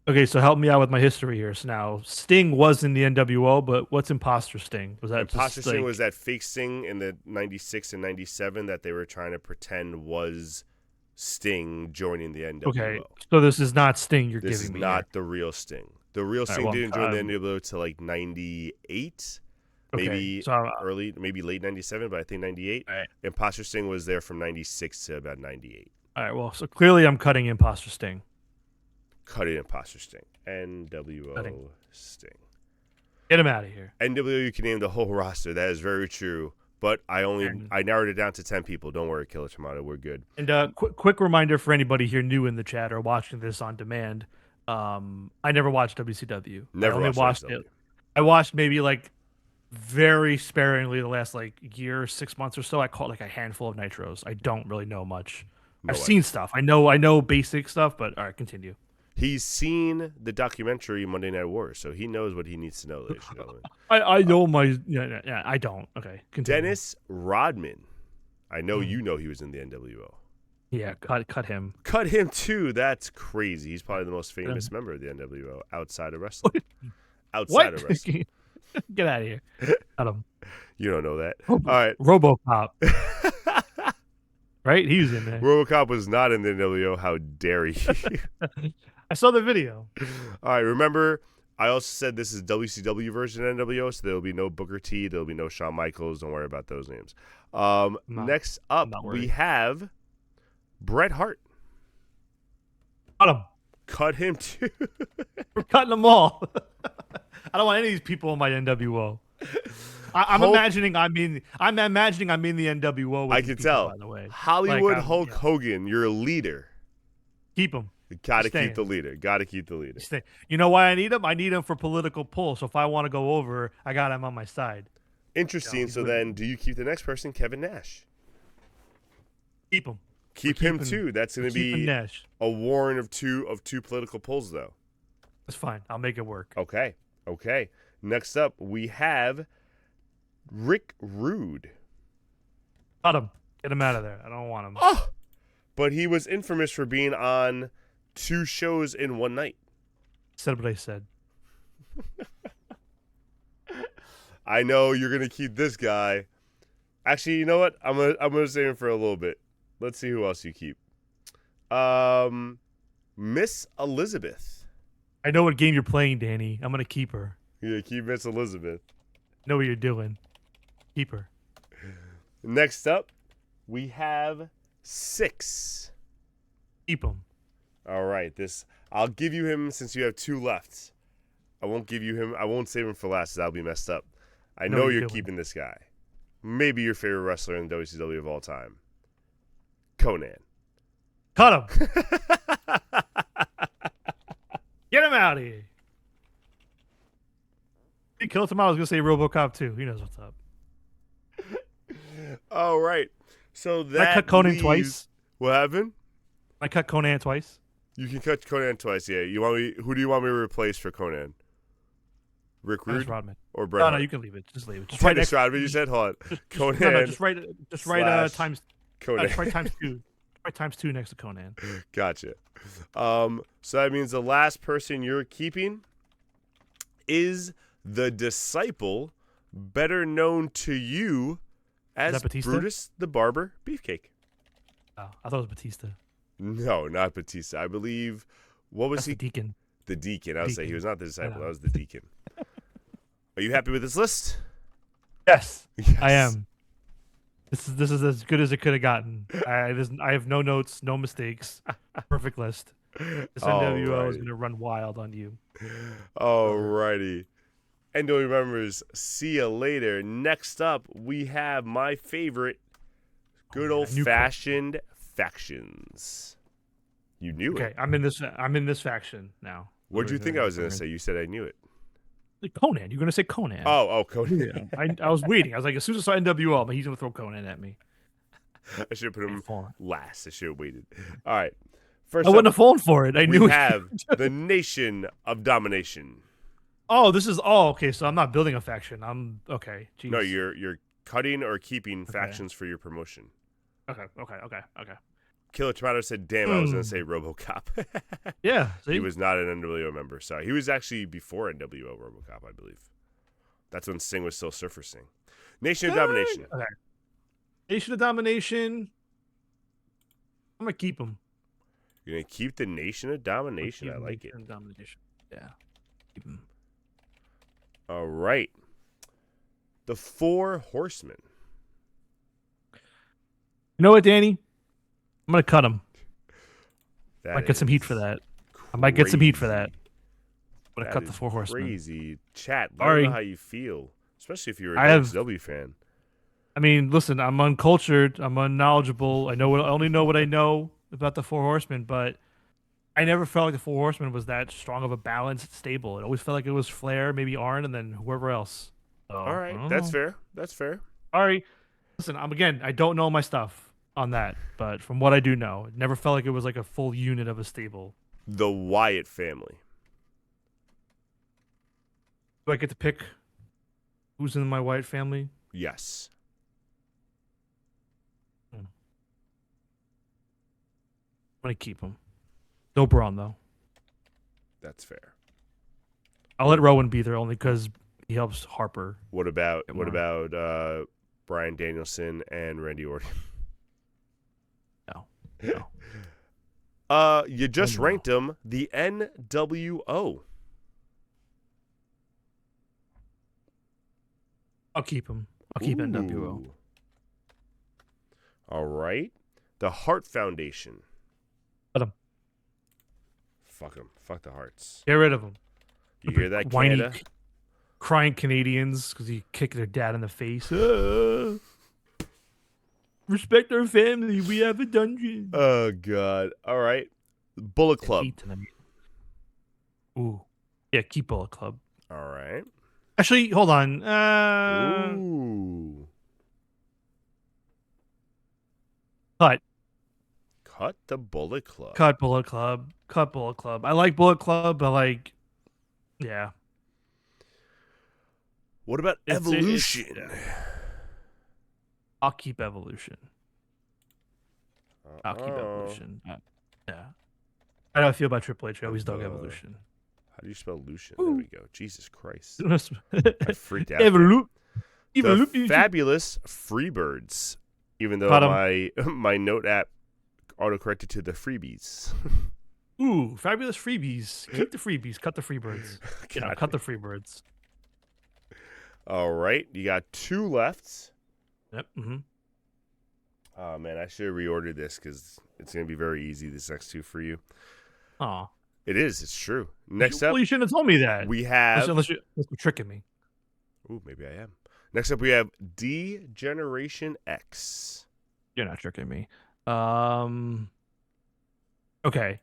Okay, so help me out with my history here. So now Sting was in the NWO, but what's Imposter Sting? Was that Imposter just Sting like was that fake Sting in the 96 and 97 that they were trying to pretend was Sting joining the NWO. okay? So this is not Sting you're This is giving me not here. the real Sting. The real Sting Well, didn't join the NWO till like 98, okay. maybe So maybe late 97, but I think 98. all right. Imposter Sting was there from 96 to about 98. All right. Well, so clearly I'm cutting Imposter Sting. Cutting Imposter Sting. NWO Cutting. Sting. Get him out of here. NWO, you can name the whole roster. That is very true. But I narrowed it down to 10 people. Don't worry, Killer Tomato. We're good. And quick reminder for anybody here new in the chat or watching this on demand. I never watched WCW. Never I only watched WCW. it. I watched maybe like very sparingly the last like year, 6 months or so. I caught like a handful of nitros. I don't really know much. No I've way. seen stuff. I know basic stuff, but all right, continue. He's seen the documentary Monday Night Wars, so he knows what he needs to know, ladies and gentlemen. I know my yeah. I don't. Okay, continue. Dennis Rodman. I know you know he was in the NWO. Yeah, cut him. Cut him too. That's crazy. He's probably the most famous member of the NWO outside of wrestling. Outside of wrestling. Get out of here. Cut him. You don't know that. All right. RoboCop. Right? He was in there. RoboCop was not in the NWO. How dare you? I saw the video. All right. Remember, I also said this is WCW version of NWO, so there will be no Booker T. There will be no Shawn Michaels. Don't worry about those names. Next up, we have Bret Hart. Cut him. Cut him too. We're cutting them all. I don't want any of these people in my NWO. I'm imagining I'm in the NWO. With I can people, tell. By the way, Hollywood like, Hulk Hogan, you're a leader. Keep him. Got to keep the leader. Got to keep the leader. You know why I need him? I need him for political pull. So if I want to go over, I got him on my side. Interesting. So then, do you keep the next person, Kevin Nash? Keep him. Keep him too. That's going to be Nash. A warren of two political pulls, though. That's fine. I'll make it work. Okay. Next up, we have Rick Rude. Cut him. Get him out of there. I don't want him. Oh, but he was infamous for being on 2 shows in one night. Said what I said. I know you're gonna keep this guy. Actually, you know what? I'm gonna save him for a little bit. Let's see who else you keep. Miss Elizabeth. I know what game you're playing, Danny. I'm gonna keep her. Yeah, keep Miss Elizabeth. Know what you're doing. Keep her. Next up, we have 6. Keep him. All right, I'll give you him since you have 2 left. I won't give you him. I won't save him for last. That'll be messed up. I know you're keeping this guy. Maybe your favorite wrestler in WCW of all time. Conan. Cut him. Get him out of here. He killed him. I was gonna say RoboCop too. He knows what's up. All right. So that I cut Conan twice. What happened? I cut Conan twice. You can cut Conan twice. Yeah. Who do you want me to replace for Conan? Rick Rude Rodman or Bret Hart? No, you can leave it. Just leave it. Just Dennis Rodman. You said, hold on. Conan. No, just write times. Conan. Just write times 2. Write times 2 next to Conan. Gotcha. So that means the last person you're keeping is the Disciple, better known to you as Brutus the Barber Beefcake. Oh, I thought it was Batista. No, not Batista. I believe. What was he? The Deacon. The Deacon. I would say he was not the Disciple. That was the Deacon. Are you happy with this list? Yes, I am. This is as good as it could have gotten. I have no notes, no mistakes. Perfect list. This NWO is going to run wild on you. Alrighty. NWO members, see you later. Next up, we have my favorite good old-fashioned factions. You knew it. Okay, I'm in this faction now. What did you think I was going to say? You said I knew it. Conan. You're going to say Conan. Oh, Conan. Yeah. I was waiting. I was like, as soon as I saw NWO, he's going to throw Conan at me. I should have put him Fallen. last. I should have waited. All right. First I up, wouldn't have fallen for it. I knew we it. have the Nation of Domination. Oh, this is. Oh, okay. So I'm not building a faction. I'm okay. Jeez. No, you're cutting or keeping factions for your promotion. Okay. Killer Tomato said, "Damn, I was gonna say RoboCop." Yeah. See? He was not an NWO member. Sorry, he was actually before NWO RoboCop, I believe. That's when Singh was still Surfer Singh. Nation of Domination. Okay. Nation of Domination. I'm gonna keep him. You're gonna keep the Nation of Domination. I like it. Domination. Yeah. Keep him. All right. The Four Horsemen. You know what, Danny? I'm gonna cut him. That Might get some heat for that. I might get some heat for that. I'm gonna cut the Four Horsemen. Crazy. Chat. Let me know how you feel, especially if you're a WXW fan. I mean, listen, I'm uncultured. I'm unknowledgeable. I only know what I know about the Four Horsemen, but I never felt like the Four Horsemen was that strong of a balanced stable. It always felt like it was Flair, maybe Arn, and then whoever else. So, all right, that's fair. That's fair. All right. Listen, I don't know my stuff on that, but from what I do know, it never felt like it was like a full unit of a stable. The Wyatt family. Do I get to pick who's in my Wyatt family? Yes. I'm gonna keep him. No Braun though. That's fair. I'll let Rowan be there only because he helps Harper. What about Bryan Danielson and Randy Orton? No. You just ranked them the NWO. I'll keep him. I'll keep NWO. All right. The Hart Foundation. Cut him. Fuck them. Fuck the Hearts. Get rid of them. You hear that, Whiny, Canada? crying Canadians because he kicked their dad in the face. Respect our family. We have a dungeon. Oh, God. All right. Bullet Club. Ooh. Yeah, keep Bullet Club. All right. Actually, hold on. Ooh. Cut the Bullet Club. Cut Bullet Club. Cut Bullet Club. I like Bullet Club, but yeah. What about Evolution? I'll keep Evolution. I'll keep Evolution. Yeah. I know how I feel about Triple H. I always dug Evolution. How do you spell Lucian? There we go. Jesus Christ. I freaked out. The Fabulous Freebirds. Even though my note app autocorrected to the Freebies. Ooh, Fabulous Freebies. Keep the Freebies. Cut the Freebirds. Cut the Freebirds. All right. You got 2 left. Yep. Mm-hmm. Oh, man. I should have reordered this because it's going to be very easy, this next 2 for you. Aw. It is. It's true. Next up. Well, you shouldn't have told me that. We have. Unless you're tricking me. Ooh, maybe I am. Next up, we have D Generation X. You're not tricking me. Okay.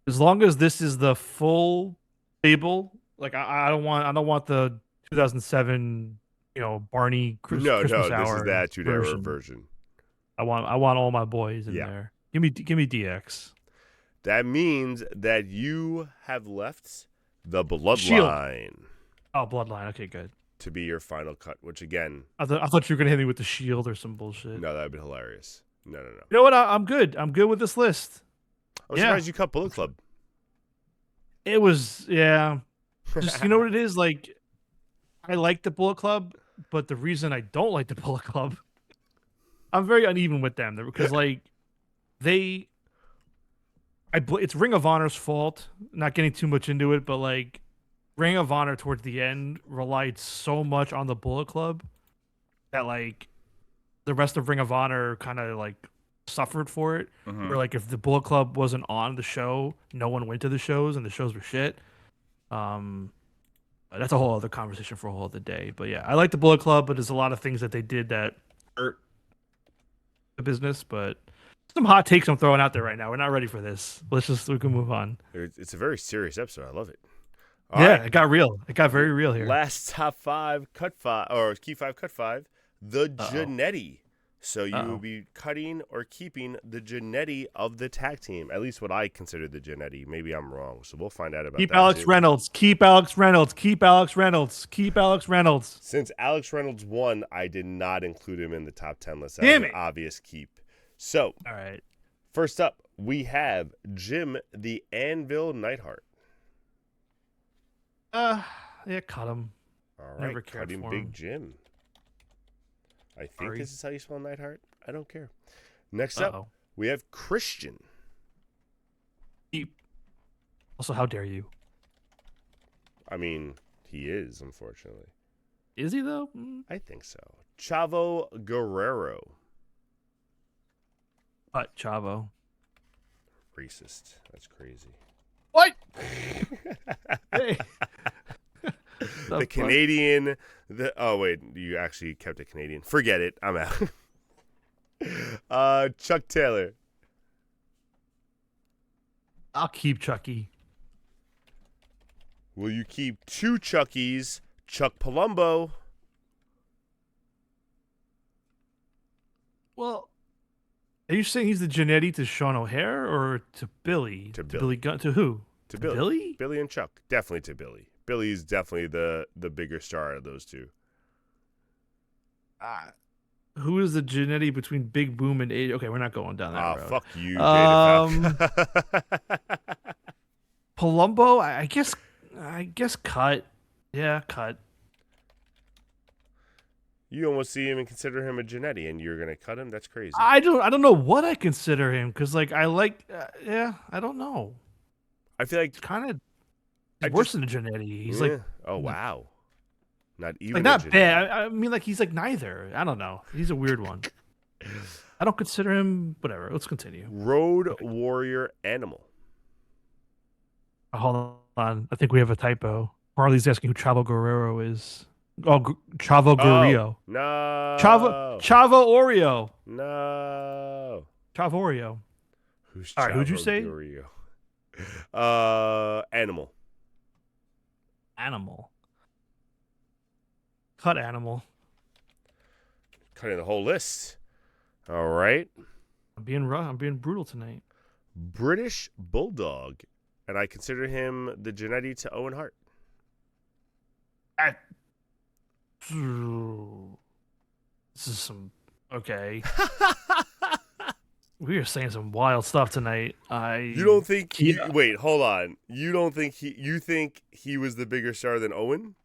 As long as this is the full stable, I don't want the 2007, Barney Christmas No, Hour. this is the Attitude Era version. I want all my boys in there. Give me DX. That means that you have left the Bloodline. Shield. Oh, Bloodline. Okay, good. To be your final cut, which again... I thought you were going to hit me with the Shield or some bullshit. No, that would be hilarious. No. You know what? I'm good. I'm good with this list. I'm surprised you cut Bullet Club. It was, just, you know what it is? I like the Bullet Club, but the reason I don't like the Bullet Club, I'm very uneven with them. Because, it's Ring of Honor's fault. Not getting too much into it, but Ring of Honor towards the end relied so much on the Bullet Club that the rest of Ring of Honor kind of suffered for it. Mm-hmm. Where if the Bullet Club wasn't on the show, no one went to the shows and the shows were shit. That's a whole other conversation for a whole other day. But yeah, I like the Bullet Club, but there's a lot of things that they did that hurt the business. But some hot takes I'm throwing out there right now. We're not ready for this. We can move on. It's a very serious episode. I love it. All right. It got real. It got very real here. Last top 5, cut 5, or key 5, cut 5. The Jannetty So you will be cutting or keeping the Genetti of the tag team. At least what I consider the Genetti. Maybe I'm wrong. So we'll find out about Keep that Alex too. Reynolds. Keep Alex Reynolds. Keep Alex Reynolds. Keep Alex Reynolds. Since Alex Reynolds won, I did not include him in the top 10 list. Damn An it. obvious keep. So, All right. first up, we have Jim the Anvil Neidhart. Yeah, cut him. All right, Never cared cutting for Big him. Jim. I think Sorry. this is how you spell Neidhart. I don't care. Next Uh-oh. up, we have Christian. Keep. Also, how dare you? I mean, he is, unfortunately. Is he though? Mm. I think so. Chavo Guerrero. Cut Chavo. Racist. That's crazy. What? Hey. The Canadian. Oh, wait. You actually kept it Canadian. Forget it. I'm out. Chuck Taylor. I'll keep Chucky. Will you keep two Chuckies? Chuck Palumbo. Well, are you saying he's the Genetti to Sean O'Hare or to Billy? To Billy Gunn? To who? To Billy? Billy. Billy and Chuck. Definitely to Billy. Billy's definitely the bigger star of those two. Who is the Genetti between Big Boom and AJ? Okay, we're not going down that road. Fuck you, Jada Palumbo, I guess cut. Yeah, cut. You almost see him and consider him a Genetti, and you're gonna cut him? That's crazy. I don't know what I consider him because I don't know. I feel like It's kind of worse than a Genetti. He's oh wow, not even like not bad. I mean, like he's like neither. I don't know. He's a weird one. I don't consider him. Whatever. Let's continue. Road Warrior Animal. Hold on. I think we have a typo. Harley's asking who Chavo Guerrero is. Oh, Chavo Guerrero. No. Chavo Oreo. No. Chavo Oreo. Who's all right? Who'd you say? Guerrero? Animal. Animal. Cut animal. Cutting the whole list. All right. I'm being rough. I'm being brutal tonight. British Bulldog, and I consider him the Genetti to Owen Hart. This is some okay. We are saying some wild stuff tonight. You don't think wait, hold on. You don't think you think he was the bigger star than Owen?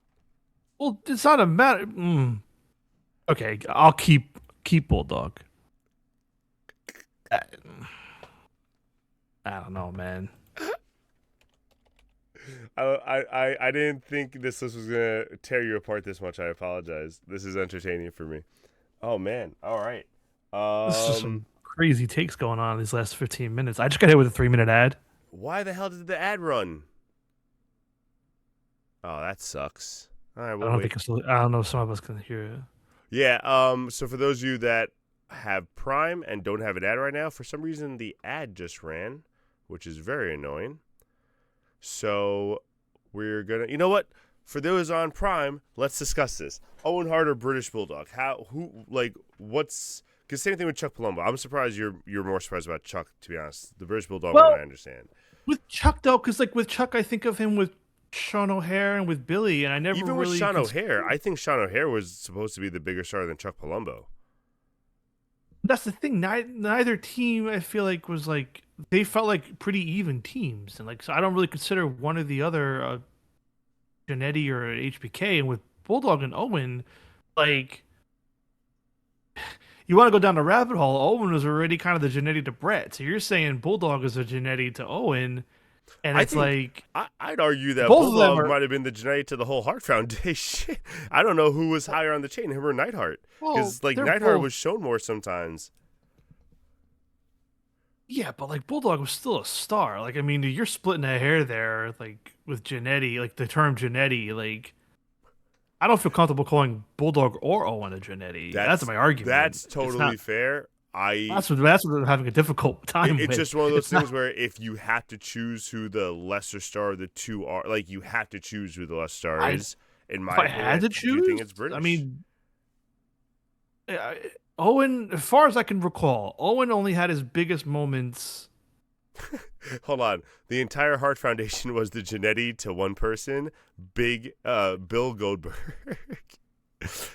Well, it's not a matter. Okay, I'll keep Bulldog. I don't know, man. I didn't think this list was gonna tear you apart this much. I apologize. This is entertaining for me. Oh man. All right. This is just some crazy takes going on in these last 15 minutes. I just got hit with a 3-minute ad. Why the hell did the ad run? Oh, that sucks. All right, I don't know if some of us can hear it. Yeah. So for those of you that have Prime and don't have an ad right now, for some reason the ad just ran, which is very annoying. So we're gonna, you know what? For those on Prime, let's discuss this. Owen Hart or British Bulldog? What's? Because same thing with Chuck Palumbo. I'm surprised you're more surprised about Chuck, to be honest. The British Bulldog one I understand. With Chuck though, because with Chuck I think of him with Sean O'Hare and with Billy, and I never even really with Sean O'Hare. I think Sean O'Hare was supposed to be the bigger star than Chuck Palumbo. That's the thing. Neither team I feel like was like they felt like pretty even teams, and so I don't really consider one or the other Genetti or HBK. And with Bulldog and Owen, you want to go down the rabbit hole. Owen was already kind of the Genetti to Brett, so you're saying Bulldog is a Genetti to Owen, and I'd argue that both Bulldog might have been the Genetti to the whole Hart Foundation. I don't know who was higher on the chain, him or Neidhart, because Neidhart was shown more sometimes. Yeah, but Bulldog was still a star. I mean, you're splitting a hair there, with Genetti, the term Genetti. I don't feel comfortable calling Bulldog or Owen a Genetti. That's my argument. That's totally fair. That's what I'm having a difficult time with. It's just one of those things where if you have to choose who the lesser star of the two are, you have to choose who the lesser star is. In my opinion, I had to choose, do you think it's British? I mean, Owen, as far as I can recall, Owen only had his biggest moments. Hold on. The entire Hart Foundation was the Genetti to one person, big Bill Goldberg.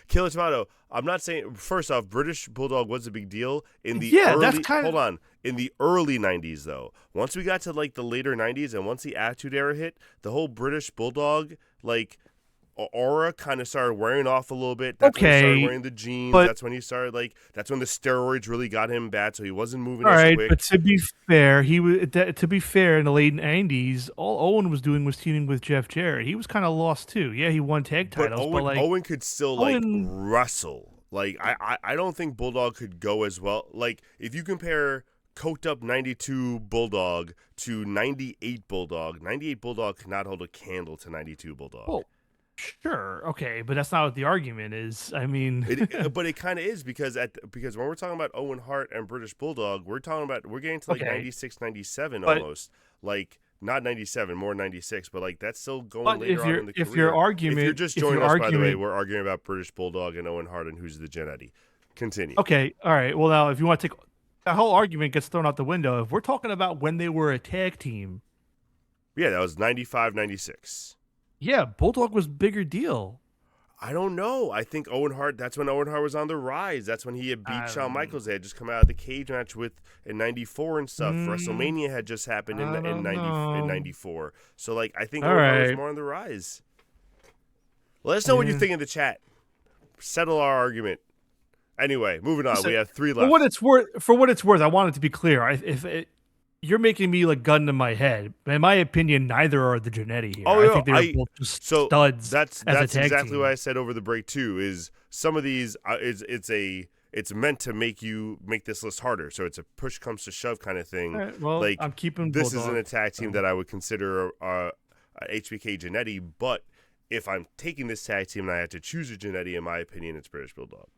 Killer Tomato. I'm not saying. First off, British Bulldog was a big deal in the Yeah, that's early. kind Hold of on, in the early '90s though. Once we got to like the later '90s and once the Attitude Era hit, the whole British Bulldog like aura kind of started wearing off a little bit. That's when he started okay. wearing the jeans. But That's when he started like. That's when the steroids really got him bad, so he wasn't moving all as right, quick. but to be fair, he was to be fair in the late '90s. All Owen was doing was teaming with Jeff Jarrett. He was kind of lost too. Yeah, he won tag But titles, but like Owen could still like Owen, wrestle. Like I don't think Bulldog could go as well. Like if you compare coked up 92 Bulldog to 98 Bulldog, 98 Bulldog cannot hold a candle to 92 Bulldog. well, sure, okay, but that's not what the argument is. I mean, But it kind of is because because when we're talking about Owen Hart and British Bulldog, we're getting to like okay, 96, 97 but almost. Like not 97, more 96, but like that's still going but later on in the if your career. If you're argument just if joining your us, by the way, argument we're arguing about British Bulldog and Owen Hart and who's the Genetti. Continue. okay, all right, well now if you want to take that whole argument gets thrown out the window. If we're talking about when they were a tag team, Yeah, that was 95, 96. yeah, Bulldog was bigger deal. I don't know. I think Owen Hart, that's when Owen Hart was on the rise. That's when he had beat Shawn Um, Michaels. They had just come out of the cage match in 94 and stuff. mm, WrestleMania had just happened I in don't 90 in know. 94. So like I think All Owen Hart was right, more on the rise. Let us know what you yeah. think in the chat. Settle our argument. Anyway, moving on. We Listen, have 3 for what left. it's worth, I want it to be clear. You're making me like gun to my head. In my opinion, neither are the Genetti here. Oh I no, think they were both just so studs as a that's tag exactly what I team. said over the break too. Is some of these it's meant to make this list harder. So it's a push comes to shove kind of All thing. right, well, Like I'm keeping this isn't Bulldog. a tag team So. that I would consider a HBK Genetti, but if I'm taking this tag team and I had to choose a Genetti, in my opinion, it's British Bulldog,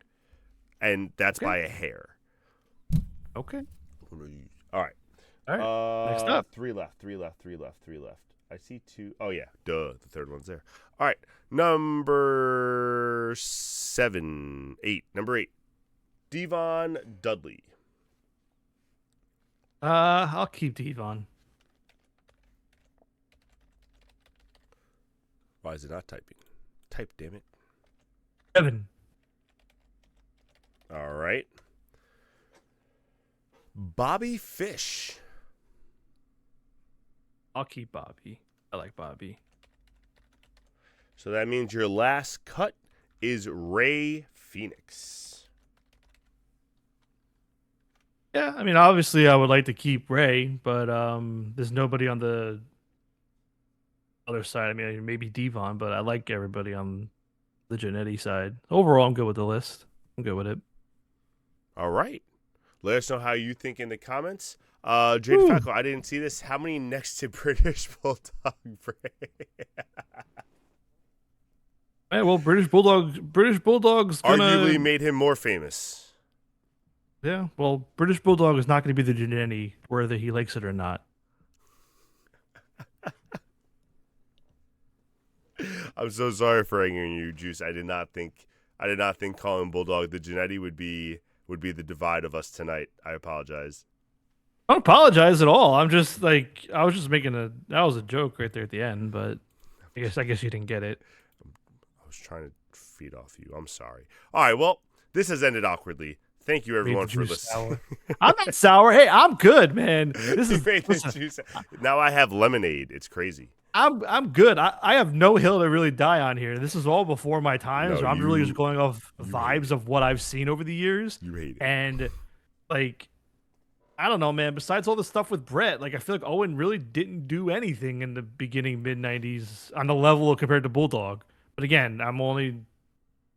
and that's Okay. by a hair. Okay. All right. All right. Next up. 3 left, 3 left, 3 left, 3 left. I see 2. Oh, yeah. Duh. The third one's there. All right. Number 7, 8. Number 8. Devon Dudley. I'll keep Devon. Why is it not typing? Type, damn it. 7. All right. Bobby Fish. I'll keep Bobby. I like Bobby. So that means your last cut is Ray Phoenix. Yeah, I mean, obviously, I would like to keep Ray, but there's nobody on the other side. I mean, maybe Devon, but I like everybody on the Genetti side. Overall, I'm good with the list. I'm good with it. All right. Let us know how you think in the comments. Jade Woo. Falco, I didn't see this. How many next to British Bulldog Ray? Hey, well, British Bulldog's gonna Arguably made him more famous. yeah. Well, British Bulldog is not going to be the Genetti, whether he likes it or not. I'm so sorry for angering you, Juice. I did not think calling Bulldog the Genetti would be the divide of us tonight. I apologize. I don't apologize at all. I'm just like I was just making that was a joke right there at the end, but I guess you didn't get it. I was trying to feed off you. I'm sorry. All right, well, this has ended awkwardly. Thank you, everyone, for listening. I'm not sour. Hey, I'm good, man. This You is made the listen, juice. Now I have lemonade. It's crazy. I'm good. I have no hill to really die on here. This is all before my time, No, so I'm really you- just going off you hate vibes it. of what I've seen over the years. You hate it. And like I don't know, man. Besides all the stuff with Brett, like I feel like Owen really didn't do anything in the beginning mid '90s on the level compared to Bulldog. But again, I'm only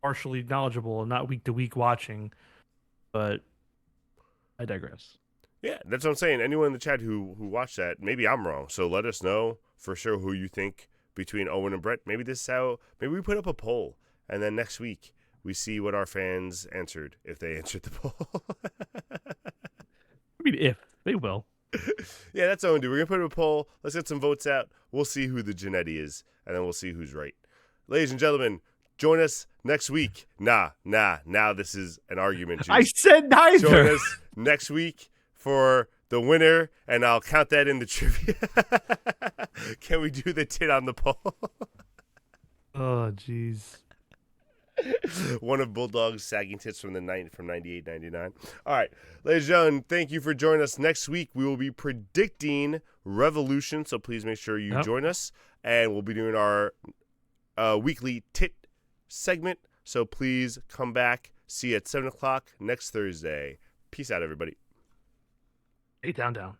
partially knowledgeable and not week to week watching. But I digress. Yeah, that's what I'm saying. Anyone in the chat who watched that, maybe I'm wrong. So let us know for sure who you think between Owen and Brett. Maybe this is how. Maybe we put up a poll, and then next week we see what our fans answered if they answered the poll. I mean, if they will. Yeah, that's what I'm gonna do. We're gonna put up a poll. Let's get some votes out. We'll see who the Genetti is, and then we'll see who's right. Ladies and gentlemen, Join us next week. Nah. Now this is an argument, Juice. I said neither. Join us next week for the winner, and I'll count that in the trivia. Can we do the tit on the pole? Oh, jeez. One of Bulldog's sagging tits from 98, 99. All right, ladies and gentlemen, thank you for joining us. Next week, we will be predicting Revolution, so please make sure you join us. And we'll be doing our weekly tit segment, so please come back. See you at 7 o'clock next Thursday. Peace out, everybody. Hey, down.